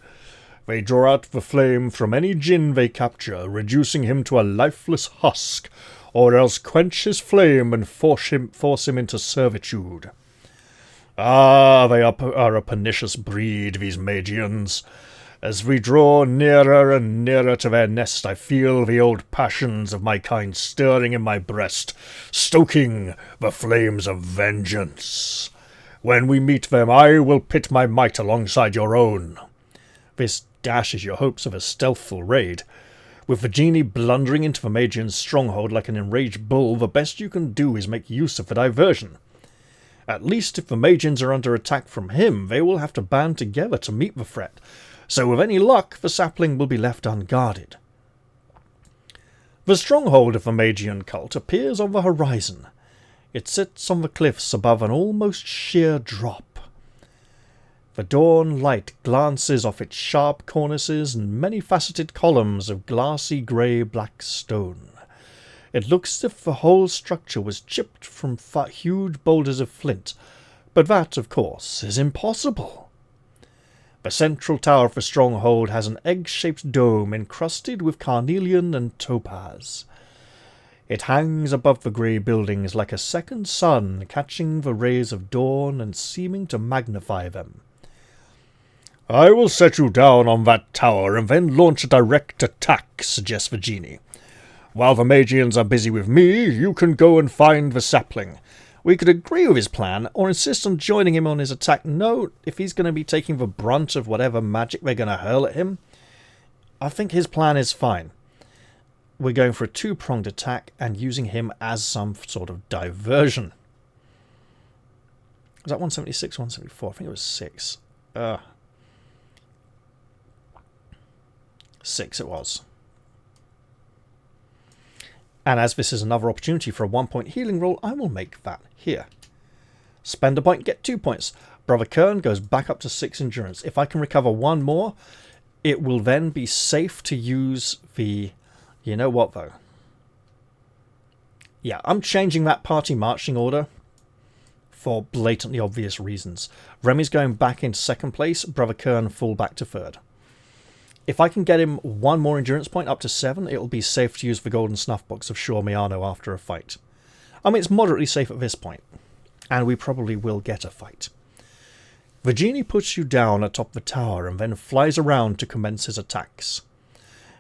Speaker 2: They draw out the flame from any jinn they capture, reducing him to a lifeless husk, or else quench his flame and force him into servitude. Ah, they are a pernicious breed, these Magians. As we draw nearer and nearer to their nest, I feel the old passions of my kind stirring in my breast, stoking the flames of vengeance. When we meet them, I will pit my might alongside your own." This dashes your hopes of a stealthful raid. With the genie blundering into the Magian's stronghold like an enraged bull, the best you can do is make use of the diversion. At least if the Magians are under attack from him, they will have to band together to meet the threat, so with any luck the sapling will be left unguarded. The stronghold of the Magian cult appears on the horizon. It sits on the cliffs above an almost sheer drop. The dawn light glances off its sharp cornices and many-faceted columns of glassy grey-black stone. It looks as if the whole structure was chipped from huge boulders of flint, but that, of course, is impossible. The central tower of the stronghold has an egg-shaped dome encrusted with carnelian and topaz. It hangs above the grey buildings like a second sun, catching the rays of dawn and seeming to magnify them. "I will set you down on that tower and then launch a direct attack," suggests the genie. "While the Magians are busy with me, you can go and find the sapling.
Speaker 1: We could agree with his plan, or insist on joining him on his attack. No, if he's going to be taking the brunt of whatever magic they're going to hurl at him, I think his plan is fine. We're going for a two-pronged attack and using him as some sort of diversion. Was that 176, 174? I think it was 6. 6 it was. And as this is another opportunity for a 1-point healing roll, I will make that here. Spend a point, get 2 points. Brother Kern goes back up to 6 endurance. If I can recover 1 more, it will then be safe to use the... You know what, though? Yeah, I'm changing that party marching order for blatantly obvious reasons. Remy's going back into 2nd place, Brother Kern fall back to 3rd. If I can get him 1 more endurance point up to 7, it'll be safe to use the golden snuff box of Shor Miano after a fight. I mean, it's moderately safe at this point, and we probably will get a fight. The Genie puts you down atop the tower and then flies around to commence his attacks.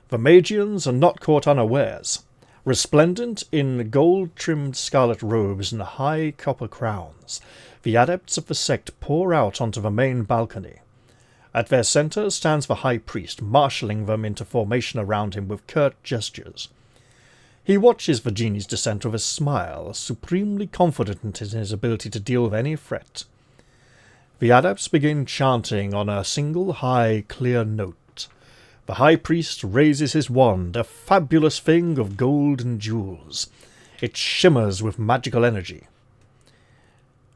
Speaker 1: The Magians are not caught unawares. Resplendent in gold-trimmed scarlet robes and high copper crowns, the adepts of the sect pour out onto the main balcony. At their centre stands the High Priest, marshalling them into formation around him with curt gestures. He watches the Genie's descent with a smile, supremely confident in his ability to deal with any threat. The adepts begin chanting on a single high, clear note. The High Priest raises his wand, a fabulous thing of gold and jewels. It shimmers with magical energy.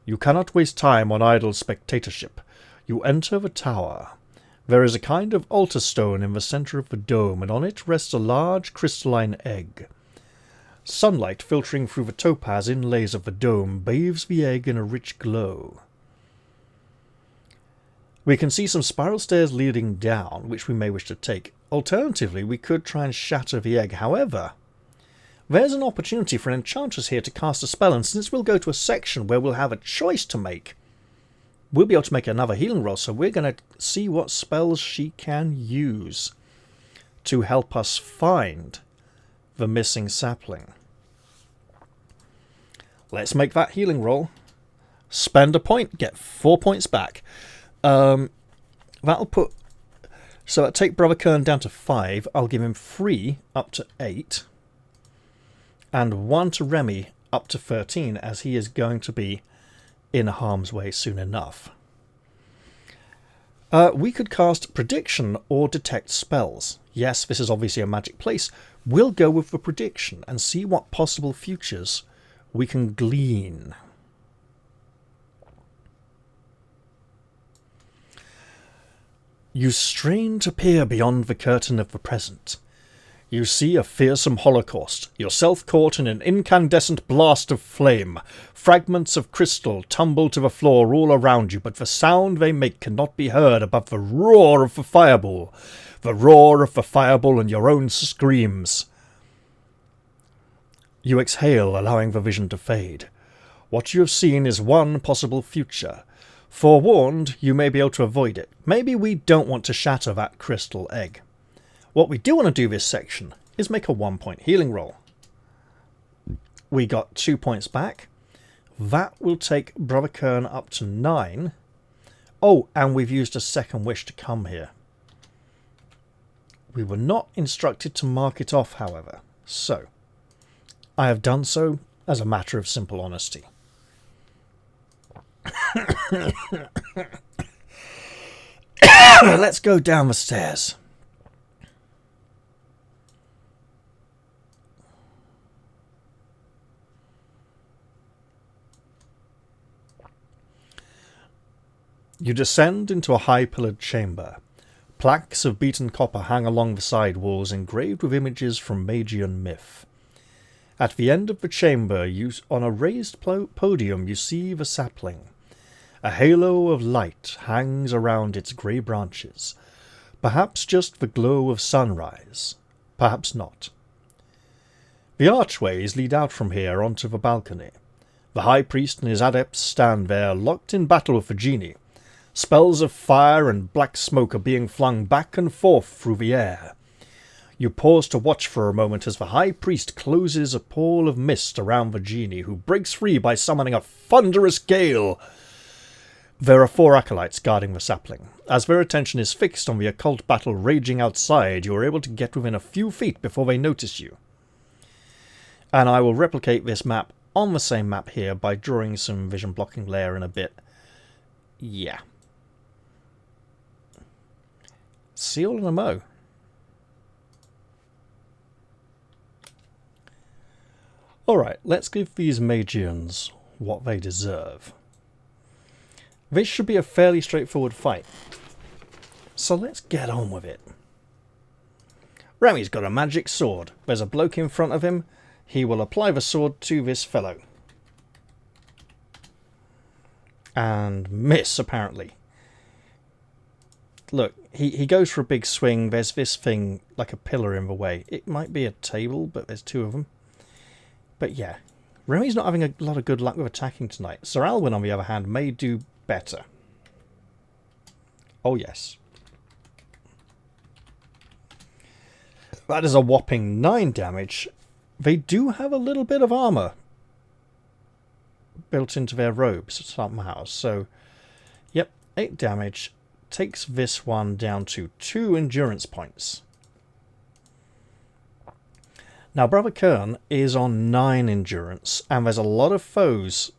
Speaker 1: You cannot waste time on idle spectatorship. You enter the tower. There is a kind of altar stone in the centre of the dome, and on it rests a large crystalline egg. Sunlight filtering through the topaz inlays of the dome bathes the egg in a rich glow. We can see some spiral stairs leading down, which we may wish to take. Alternatively, we could try and shatter the egg. However, there's an opportunity for an enchantress here to cast a spell, and since we'll go to a section where we'll have a choice to make, we'll be able to make another healing roll, so we're going to see what spells she can use to help us find the missing sapling. Let's make that healing roll. Spend a point, get 4 points back. That'll put... So that'll take Brother Kern down to 5. I'll give him 3 up to 8. And 1 to Remy up to 13, as he is going to be in harm's way soon enough. We could cast Prediction or Detect Spells. Yes, this is obviously a magic place. We'll go with the Prediction and see what possible futures we can glean. You strain to peer beyond the curtain of the present. You see a fearsome holocaust, yourself caught in an incandescent blast of flame. Fragments of crystal tumble to the floor all around you, but the sound they make cannot be heard above the roar of the fireball. The roar of the fireball and your own screams. You exhale, allowing the vision to fade. What you have seen is one possible future. Forewarned, you may be able to avoid it. Maybe we don't want to shatter that crystal egg. What we do want to do this section is make a 1-point healing roll. We got 2 points back. That will take Brother Kern up to 9. Oh, and we've used a second wish to come here. We were not instructed to mark it off, however. So, I have done so as a matter of simple honesty. Let's go down the stairs. You descend into a high-pillared chamber. Plaques of beaten copper hang along the side walls, engraved with images from Magian myth. At the end of the chamber, on a raised podium, you see the sapling. A halo of light hangs around its grey branches. Perhaps just the glow of sunrise. Perhaps not. The archways lead out from here onto the balcony. The High Priest and his adepts stand there, locked in battle with the Genie. Spells of fire and black smoke are being flung back and forth through the air.
Speaker 2: You pause to watch for a moment as the High Priest closes a pall of mist around the Genie, who breaks free by summoning a thunderous gale. There are 4 acolytes guarding the sapling. As their attention is fixed on the occult battle raging outside, you are able to get within a few feet before they notice you. And I will replicate this map on the same map here by drawing some vision blocking layer in a bit. Yeah. See you all in a mo. Alright, let's give these Magians what they deserve. This should be a fairly straightforward fight. So let's get on with it. Remy's got a magic sword. There's a bloke in front of him. He will apply the sword to this fellow. And miss, apparently. Look, he goes for a big swing. There's this thing like a pillar in the way. It might be a table, but there's 2 of them. But yeah, Remy's not having a lot of good luck with attacking tonight. Sir Alwyn, on the other hand, may do better. Oh yes. That is a whopping 9 damage. They do have a little bit of armor built into their robes somehow. So, yep, 8 damage. Takes this one down to 2 endurance points. Now, Brother Kern is on 9 endurance, and there's a lot of foes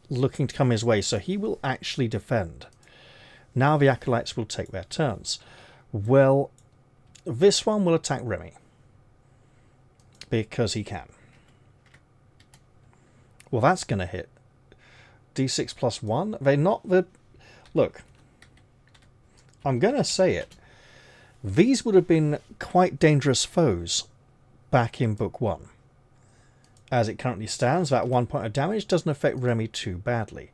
Speaker 2: looking to come his way, so he will actually defend. Now the acolytes will take their turns. Well, this one will attack Remy. Because he can. Well, that's going to hit. D6 plus 1. They're not the... Look. I'm going to say it. These would have been quite dangerous foes back in Book 1. As it currently stands, that 1 point of damage doesn't affect Remy too badly.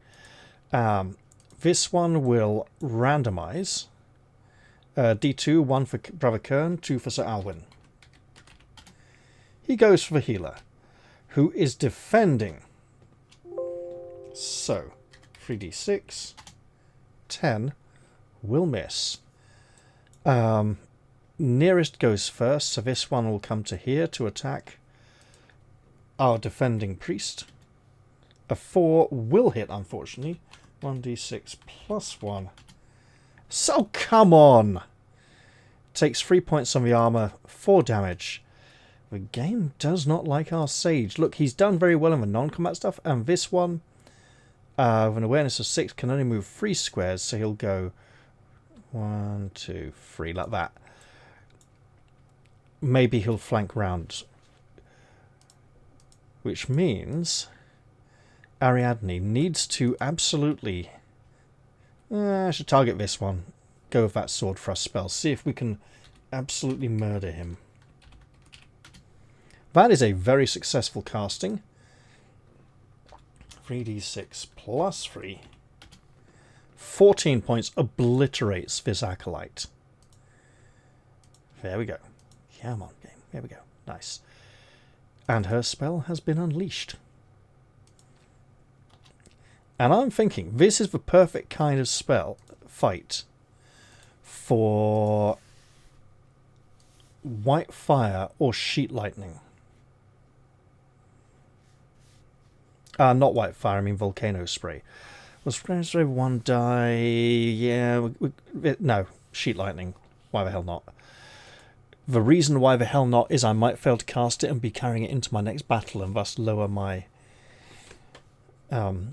Speaker 2: This one will randomize. D2, 1 for Brother Kern, 2 for Sir Alwyn. He goes for the healer, who is defending. So, 3d6, 10, will miss. Nearest goes first, so this one will come to here to attack our defending priest. A 4 will hit, unfortunately. 1d6 plus 1. So, come on! Takes 3 points on the armor, 4 damage. The game does not like our sage. Look, he's done very well in the non-combat stuff, and this one, with an awareness of 6, can only move 3 squares, so he'll go 1, 2, 3, like that. Maybe he'll flank round. Which means Ariadne needs to absolutely... I should target this one. Go with that sword thrust spell. See if we can absolutely murder him. That is a very successful casting. 3d6 plus 3. 14 points obliterates this acolyte. There we go. Come on, game. There we go. Nice. And her spell has been unleashed. And I'm thinking, this is the perfect kind of fight for white fire or sheet lightning. Not white fire, I mean volcano spray. Was spray 1 die? Yeah, no, sheet lightning. Why the hell not? The reason why the hell not is I might fail to cast it and be carrying it into my next battle and thus lower my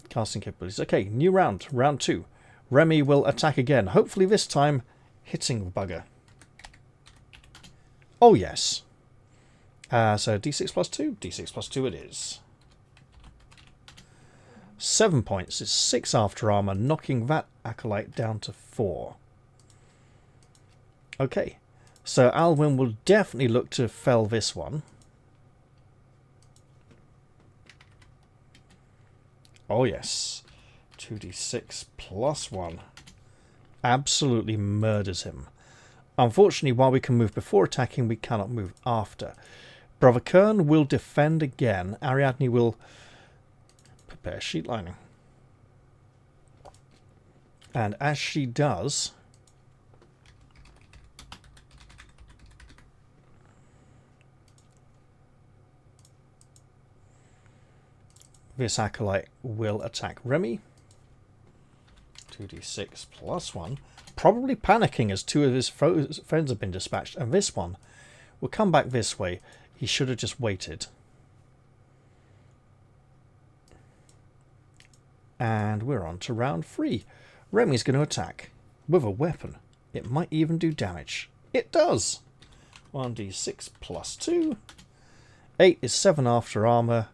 Speaker 2: casting capabilities. Okay, new round. Round 2. Remy will attack again. Hopefully this time hitting the bugger. Oh, yes. So d6 plus 2. D6 plus 2 it is. 7 points. It's 6 after armor, knocking that acolyte down to 4. Okay. So Alwyn will definitely look to fell this one. Oh yes. 2d6 plus 1. Absolutely murders him. Unfortunately, while we can move before attacking, we cannot move after. Brother Kern will defend again. Ariadne will prepare sheet lining. And as she does... this acolyte will attack Remy. 2d6 plus 1. Probably panicking as two of his friends have been dispatched. And this one will come back this way. He should have just waited. And we're on to round 3. Remy's going to attack with a weapon. It might even do damage. It does! 1d6 plus 2. 8 is 7 after armor.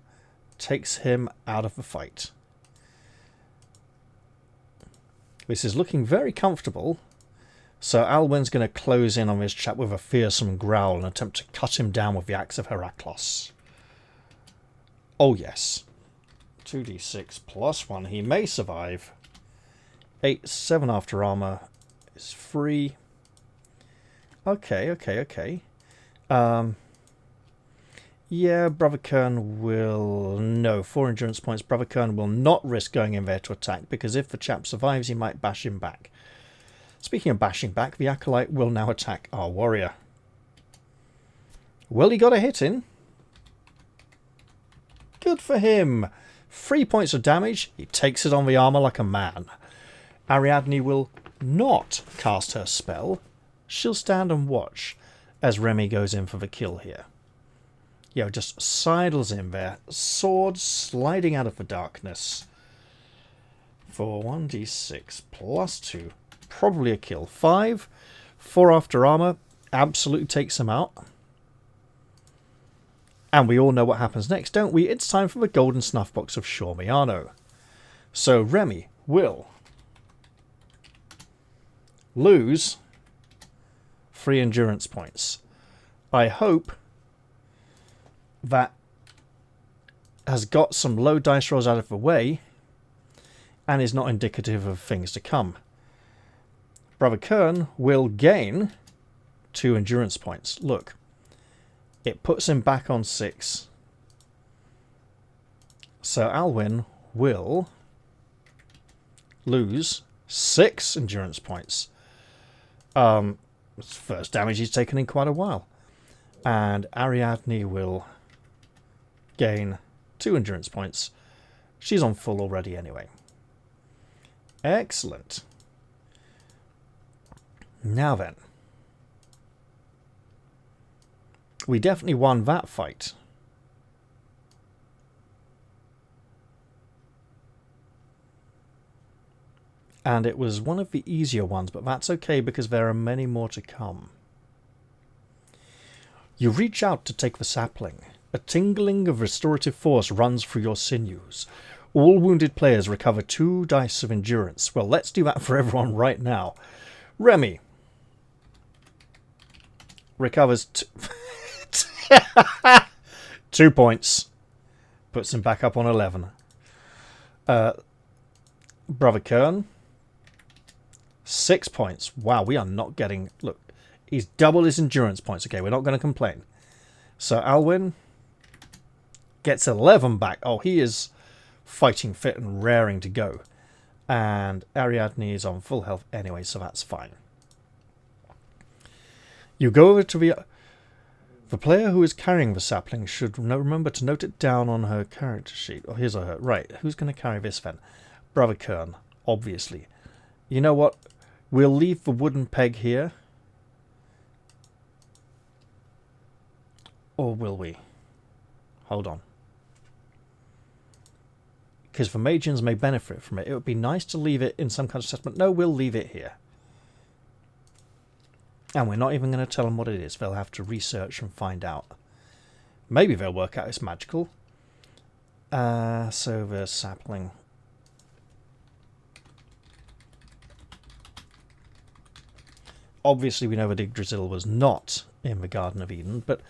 Speaker 2: Takes him out of the fight. This is looking very comfortable. So Alwyn's going to close in on this chap with a fearsome growl and attempt to cut him down with the axe of Heraclos. Oh yes. 2d6 plus 1. He may survive. 8, 7 after armor is free. Okay. Yeah, Brother Kern will... No, 4 endurance points. Brother Kern will not risk going in there to attack, because if the chap survives, he might bash him back. Speaking of bashing back, the acolyte will now attack our warrior. Well, he got a hit in. Good for him. 3 points of damage. He takes it on the armor like a man. Ariadne will not cast her spell. She'll stand and watch as Remy goes in for the kill here. Just sidles in there. Sword sliding out of the darkness. For 1d6 plus 2. Probably a kill. 5. 4 after armor. Absolutely takes him out. And we all know what happens next, don't we? It's time for the golden snuff box of Shormiano. So Remy will lose 3 endurance points. I hope that has got some low dice rolls out of the way and is not indicative of things to come. Brother Kern will gain 2 endurance points. Look, it puts him back on 6. So Alwyn will lose 6 endurance points. It's the first damage he's taken in quite a while. And Ariadne will gain 2 endurance points. She's on full already anyway. Excellent. Now then. We definitely won that fight. And it was one of the easier ones, but that's okay because there are many more to come. You reach out to take the sapling. A tingling of restorative force runs through your sinews. All wounded players recover 2 dice of endurance. Well, let's do that for everyone right now. Remy recovers 2 points. Puts him back up on 11. Brother Kern, 6 points. Wow, we are not getting... Look, he's doubled his endurance points. Okay, we're not going to complain. So Alwyn gets 11 back. Oh, he is fighting fit and raring to go. And Ariadne is on full health anyway, so that's fine. You go over to the player who is carrying the sapling should remember to note it down on her character sheet. Oh, his or her. Right, who's going to carry this then? Brother Kern, obviously. You know what? We'll leave the wooden peg here. Or will we? Hold on. Because the Magians may benefit from it. It would be nice to leave it in some kind of settlement. No, we'll leave it here. And we're not even going to tell them what it is. They'll have to research and find out. Maybe they'll work out it's magical. So the sapling. Obviously we know that Yggdrasil was not in the Garden of Eden, but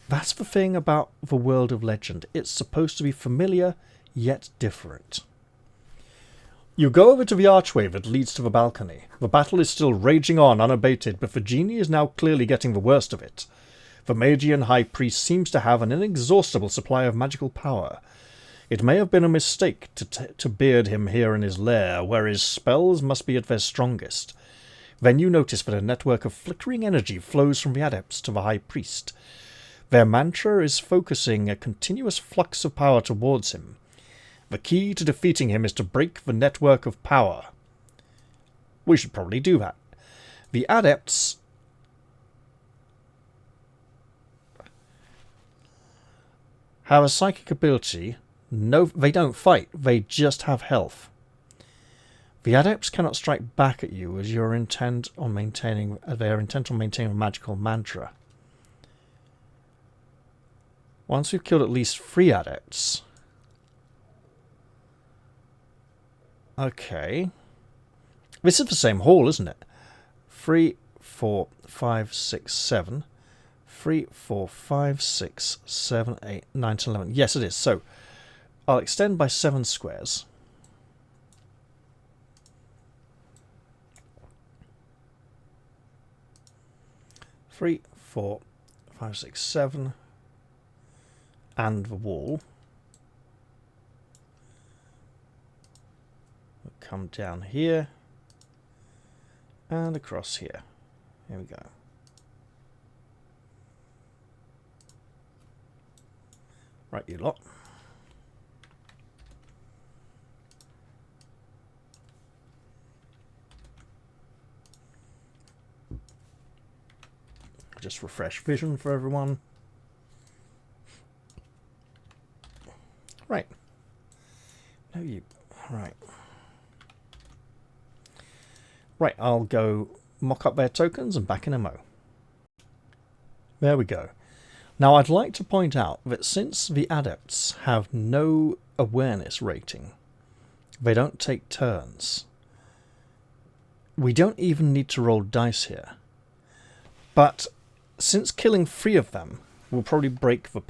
Speaker 2: that's the thing about the world of legend. It's supposed to be familiar, yet different. You go over to the archway that leads to the balcony. The battle is still raging on unabated, but the Genie is now clearly getting the worst of it. The Magian High Priest seems to have an inexhaustible supply of magical power. It may have been a mistake to beard him here in his lair, where his spells must be at their strongest. Then you notice that a network of flickering energy flows from the adepts to the High Priest. Their mantra is focusing a continuous flux of power towards him. The key to defeating him is to break the network of power. We should probably do that. The adepts have a psychic ability. No, they don't fight. They just have health. The adepts cannot strike back at you as their intent on maintaining a magical mantra. Once we've killed at least 3 adepts. Okay. This is the same hall, isn't it? 3, 4, 5, 6, 7. 3, 4, 5, 6, 7, 8, 9, 10, 11. Yes, it is. So, I'll extend by 7 squares. Three, 4, 5, 6, 7. And the wall. We'll come down here. And across here. Here we go. Right, you lot. Just refresh vision for everyone. Right. No, you. Right. Right, I'll go mock up their tokens and back in a mo. There we go. Now I'd like to point out that since the adepts have no awareness rating, they don't take turns. We don't even need to roll dice here. But since killing 3 of them will probably break the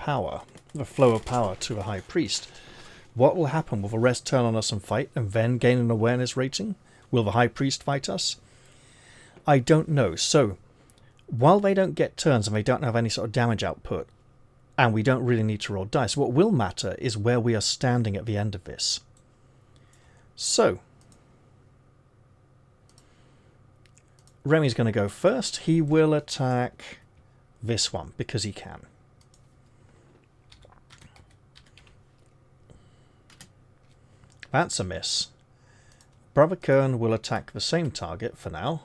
Speaker 2: flow of power to the High Priest, what will happen? Will the rest turn on us and fight and then gain an awareness rating? Will the High Priest fight us? I don't know. So, while they don't get turns and they don't have any sort of damage output, and we don't really need to roll dice, what will matter is where we are standing at the end of this. So, Remy's going to go first. He will attack this one, because he can. That's a miss. Brother Kern will attack the same target for now.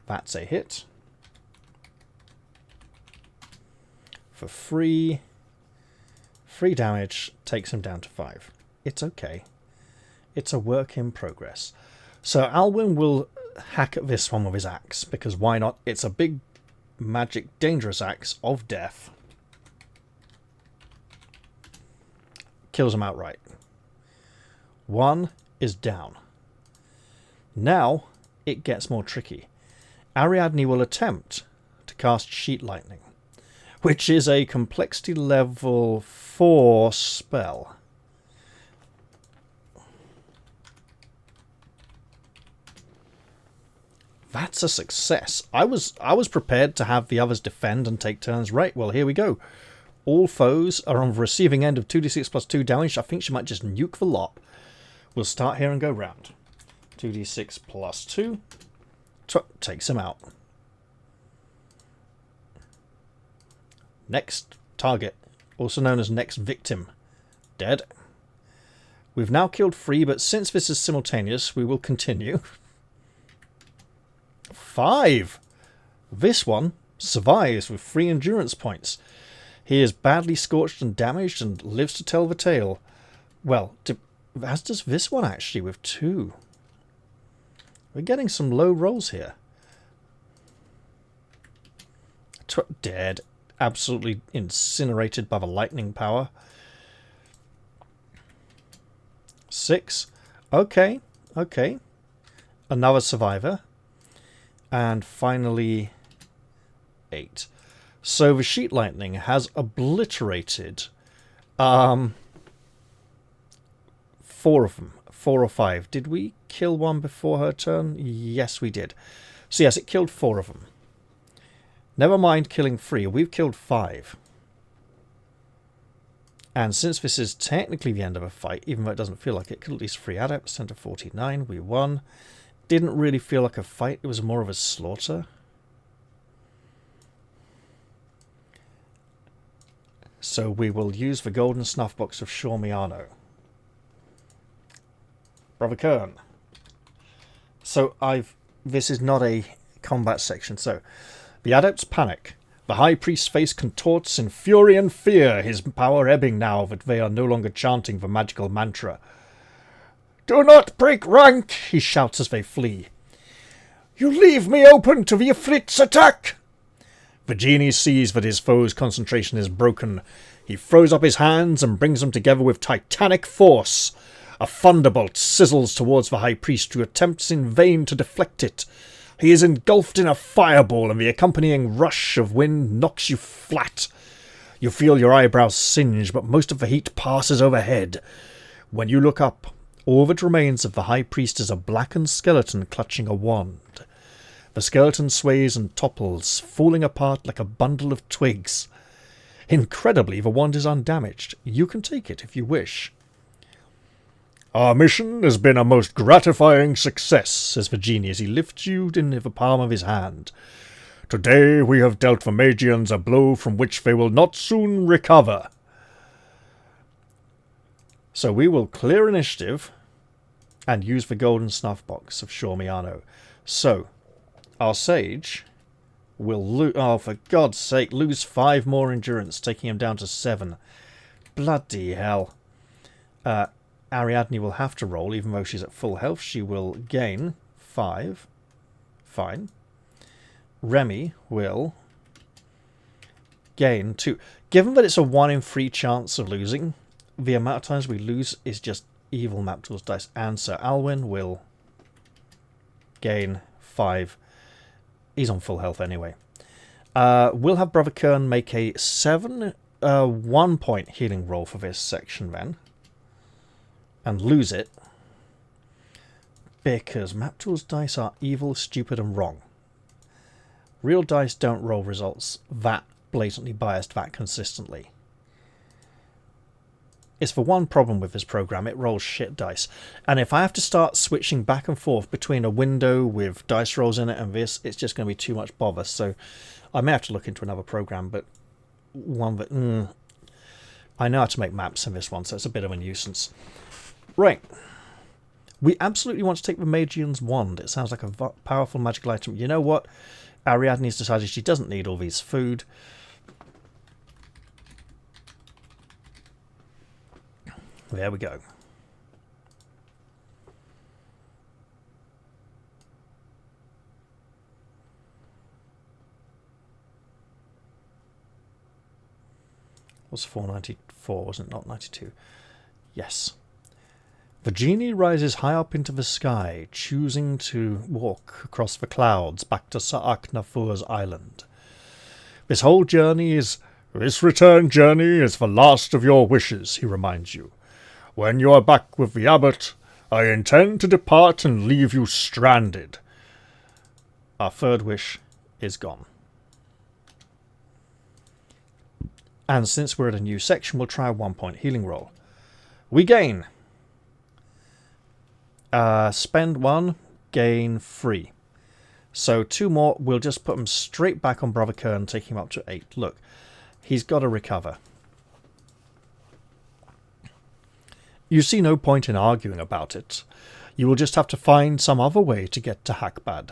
Speaker 2: That's a hit. For 3 damage, takes him down to 5. It's okay. It's a work in progress. So Alwyn will hack at this one with his axe, because why not? It's a big, magic, dangerous axe of death. Kills him outright. 1 is down. Now it gets more tricky. Ariadne will attempt to cast Sheet Lightning, which is a complexity level 4 spell. That's a success. I was prepared to have the others defend and take turns. Right, well, here we go. All foes are on the receiving end of 2d6 plus 2 damage. I think she might just nuke the lot. We'll start here and go round. 2d6 plus 2. Takes him out. Next target, also known as next victim. Dead. We've now killed 3, but since this is simultaneous, we will continue. 5. This one survives with 3 endurance points. He is badly scorched and damaged and lives to tell the tale. Well, as does this one actually with 2. We're getting some low rolls here. Dead. Absolutely incinerated by the lightning power. 6. Okay. Okay. Another survivor. And finally 8. So the Sheet Lightning has obliterated 4 of them. 4 or 5. Did we kill one before her turn? Yes, we did. So yes, it killed 4 of them. Never mind killing 3. We've killed 5. And since this is technically the end of a fight, even though it doesn't feel like it, killed at least 3 adepts, 10 to 49. We won. Didn't really feel like a fight. It was more of a slaughter. So we will use the golden snuff box of Shormiano. Brother Kern. So this is not a combat section. So the adepts panic. The high priest's face contorts in fury and fear, his power ebbing now that they are no longer chanting the magical mantra. "Do not break rank," he shouts as they flee. "You leave me open to the Ifrit's attack." The genie sees that his foe's concentration is broken. He throws up his hands and brings them together with titanic force. A thunderbolt sizzles towards the high priest, who attempts in vain to deflect it. He is engulfed in a fireball, and the accompanying rush of wind knocks you flat. You feel your eyebrows singe, but most of the heat passes overhead. When you look up, all that remains of the high priest is a blackened skeleton clutching a wand. The skeleton sways and topples, falling apart like a bundle of twigs. Incredibly, the wand is undamaged. You can take it if you wish. "Our mission has been a most gratifying success," says the genie as he lifts you in the palm of his hand. "Today we have dealt the Magians a blow from which they will not soon recover." So we will clear initiative and use the golden snuff box of Shormiano. So our sage will for God's sake, lose 5 more endurance, taking him down to 7. Bloody hell. Ariadne will have to roll, even though she's at full health. She will gain 5. Fine. Remy will gain 2. Given that it's a 1 in 3 chance of losing, the amount of times we lose is just evil map tools dice. And Sir Alwyn will gain 5. He's on full health anyway. We'll have Brother Kern make a 1-point healing roll for this section then. And lose it. Because map tools dice are evil, stupid and wrong. Real dice don't roll results that blatantly biased that consistently. It's the one problem with this program, it rolls shit dice. And if I have to start switching back and forth between a window with dice rolls in it and this, it's just going to be too much bother. So I may have to look into another program, but one that... I know how to make maps in this one, so it's a bit of a nuisance. Right. We absolutely want to take the Magian's wand. It sounds like a powerful magical item. You know what? Ariadne's decided she doesn't need all these food. There we go. Was 494, wasn't it? Not 92. Yes. The genie rises high up into the sky, choosing to walk across the clouds back to Sa'ak Nafur's island. This return journey is the last of your wishes, he reminds you. When you are back with the abbot, I intend to depart and leave you stranded. Our third wish is gone. And since we're at a new section, we'll try a 1-point healing roll. We gain. Spend 1, gain 3. So 2 more, we'll just put them straight back on Brother Kern, taking him up to 8. Look, he's got to recover. You see no point in arguing about it. You will just have to find some other way to get to Hakbad.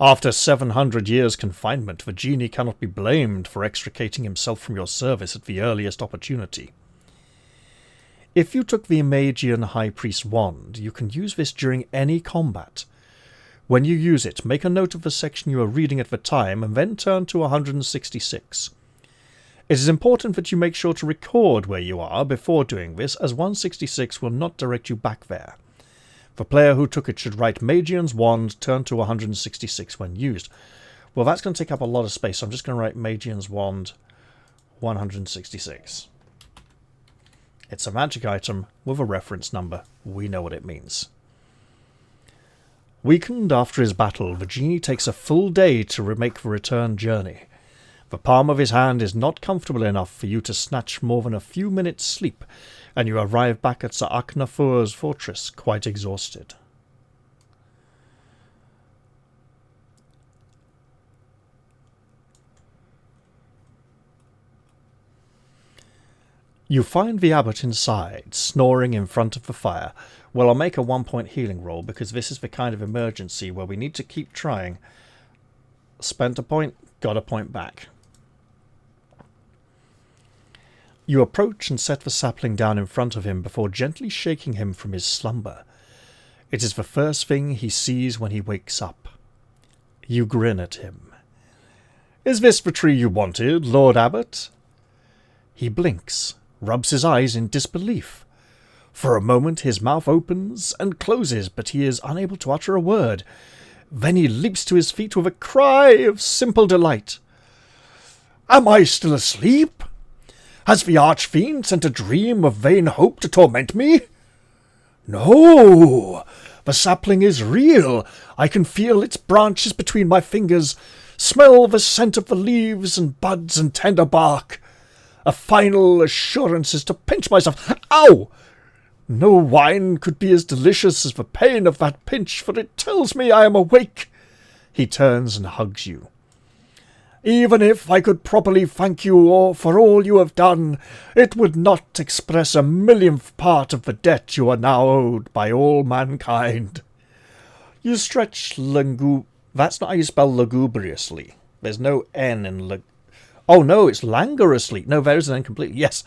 Speaker 2: After 700 years' confinement, the genie cannot be blamed for extricating himself from your service at the earliest opportunity. If you took the Magian High Priest's wand, you can use this during any combat. When you use it, make a note of the section you are reading at the time and then turn to 166. It is important that you make sure to record where you are before doing this, as 166 will not direct you back there. The player who took it should write Magian's wand, turn to 166 when used. Well, that's going to take up a lot of space, so I'm just going to write Magian's wand 166. It's a magic item with a reference number. We know what it means. Weakened after his battle, the genie takes a full day to make the return journey. The palm of his hand is not comfortable enough for you to snatch more than a few minutes' sleep, and you arrive back at Sa'ak Nafur's fortress quite exhausted. You find the abbot inside, snoring in front of the fire. Well, I'll make a 1-point healing roll, because this is the kind of emergency where we need to keep trying. Spent a point, got a point back. You approach and set the sapling down in front of him before gently shaking him from his slumber. It is the first thing he sees when he wakes up. You grin at him. "Is this the tree you wanted, Lord Abbot?" He blinks, rubs his eyes in disbelief. For a moment his mouth opens and closes, but he is unable to utter a word. Then he leaps to his feet with a cry of simple delight. "Am I still asleep? Has the archfiend sent a dream of vain hope to torment me? No! The sapling is real. I can feel its branches between my fingers, smell the scent of the leaves and buds and tender bark. A final assurance is to pinch myself. Ow! No wine could be as delicious as the pain of that pinch, for it tells me I am awake." He turns and hugs you. "Even if I could properly thank you for all you have done, it would not express a millionth part of the debt you are now owed by all mankind." You stretch That's not how you spell lugubriously. There's no N in Oh no, it's languorously. No, there is an N completely. Yes.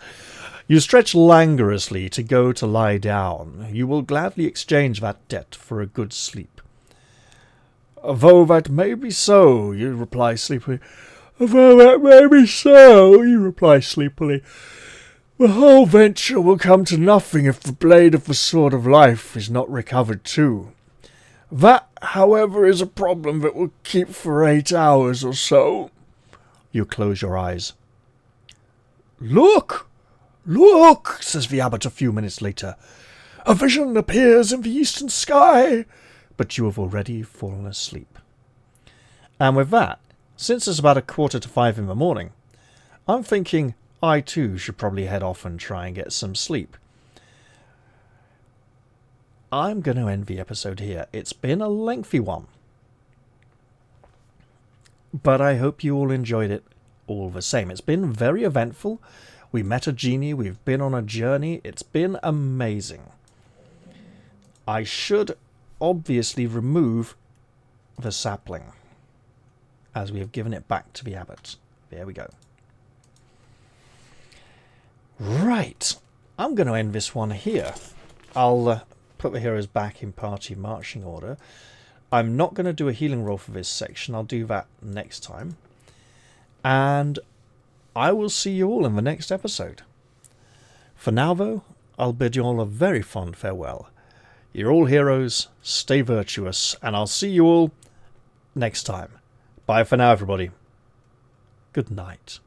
Speaker 2: You stretch languorously to go to lie down. You will gladly exchange that debt for a good sleep. "Though that may be so," you reply sleepily. "Though that may be so," you reply sleepily. "The whole venture will come to nothing if the blade of the sword of life is not recovered too. That, however, is a problem that will keep for 8 hours or so." You close your eyes. "Look! Look!" says the abbot a few minutes later. "A vision appears in the eastern sky." But you have already fallen asleep. And with that, since it's about 4:45 in the morning, I'm thinking I too should probably head off and try and get some sleep. I'm going to end the episode here. It's been a lengthy one, but I hope you all enjoyed it all the same. It's been very eventful. We met a genie. We've been on a journey. It's been amazing. I should obviously remove the sapling, as we have given it back to the abbot. There we go. Right. I'm going to end this one here. I'll put the heroes back in party marching order. I'm not going to do a healing roll for this section. I'll do that next time. And I will see you all in the next episode. For now, though, I'll bid you all a very fond farewell. You're all heroes, stay virtuous, and I'll see you all next time. Bye for now, everybody. Good night.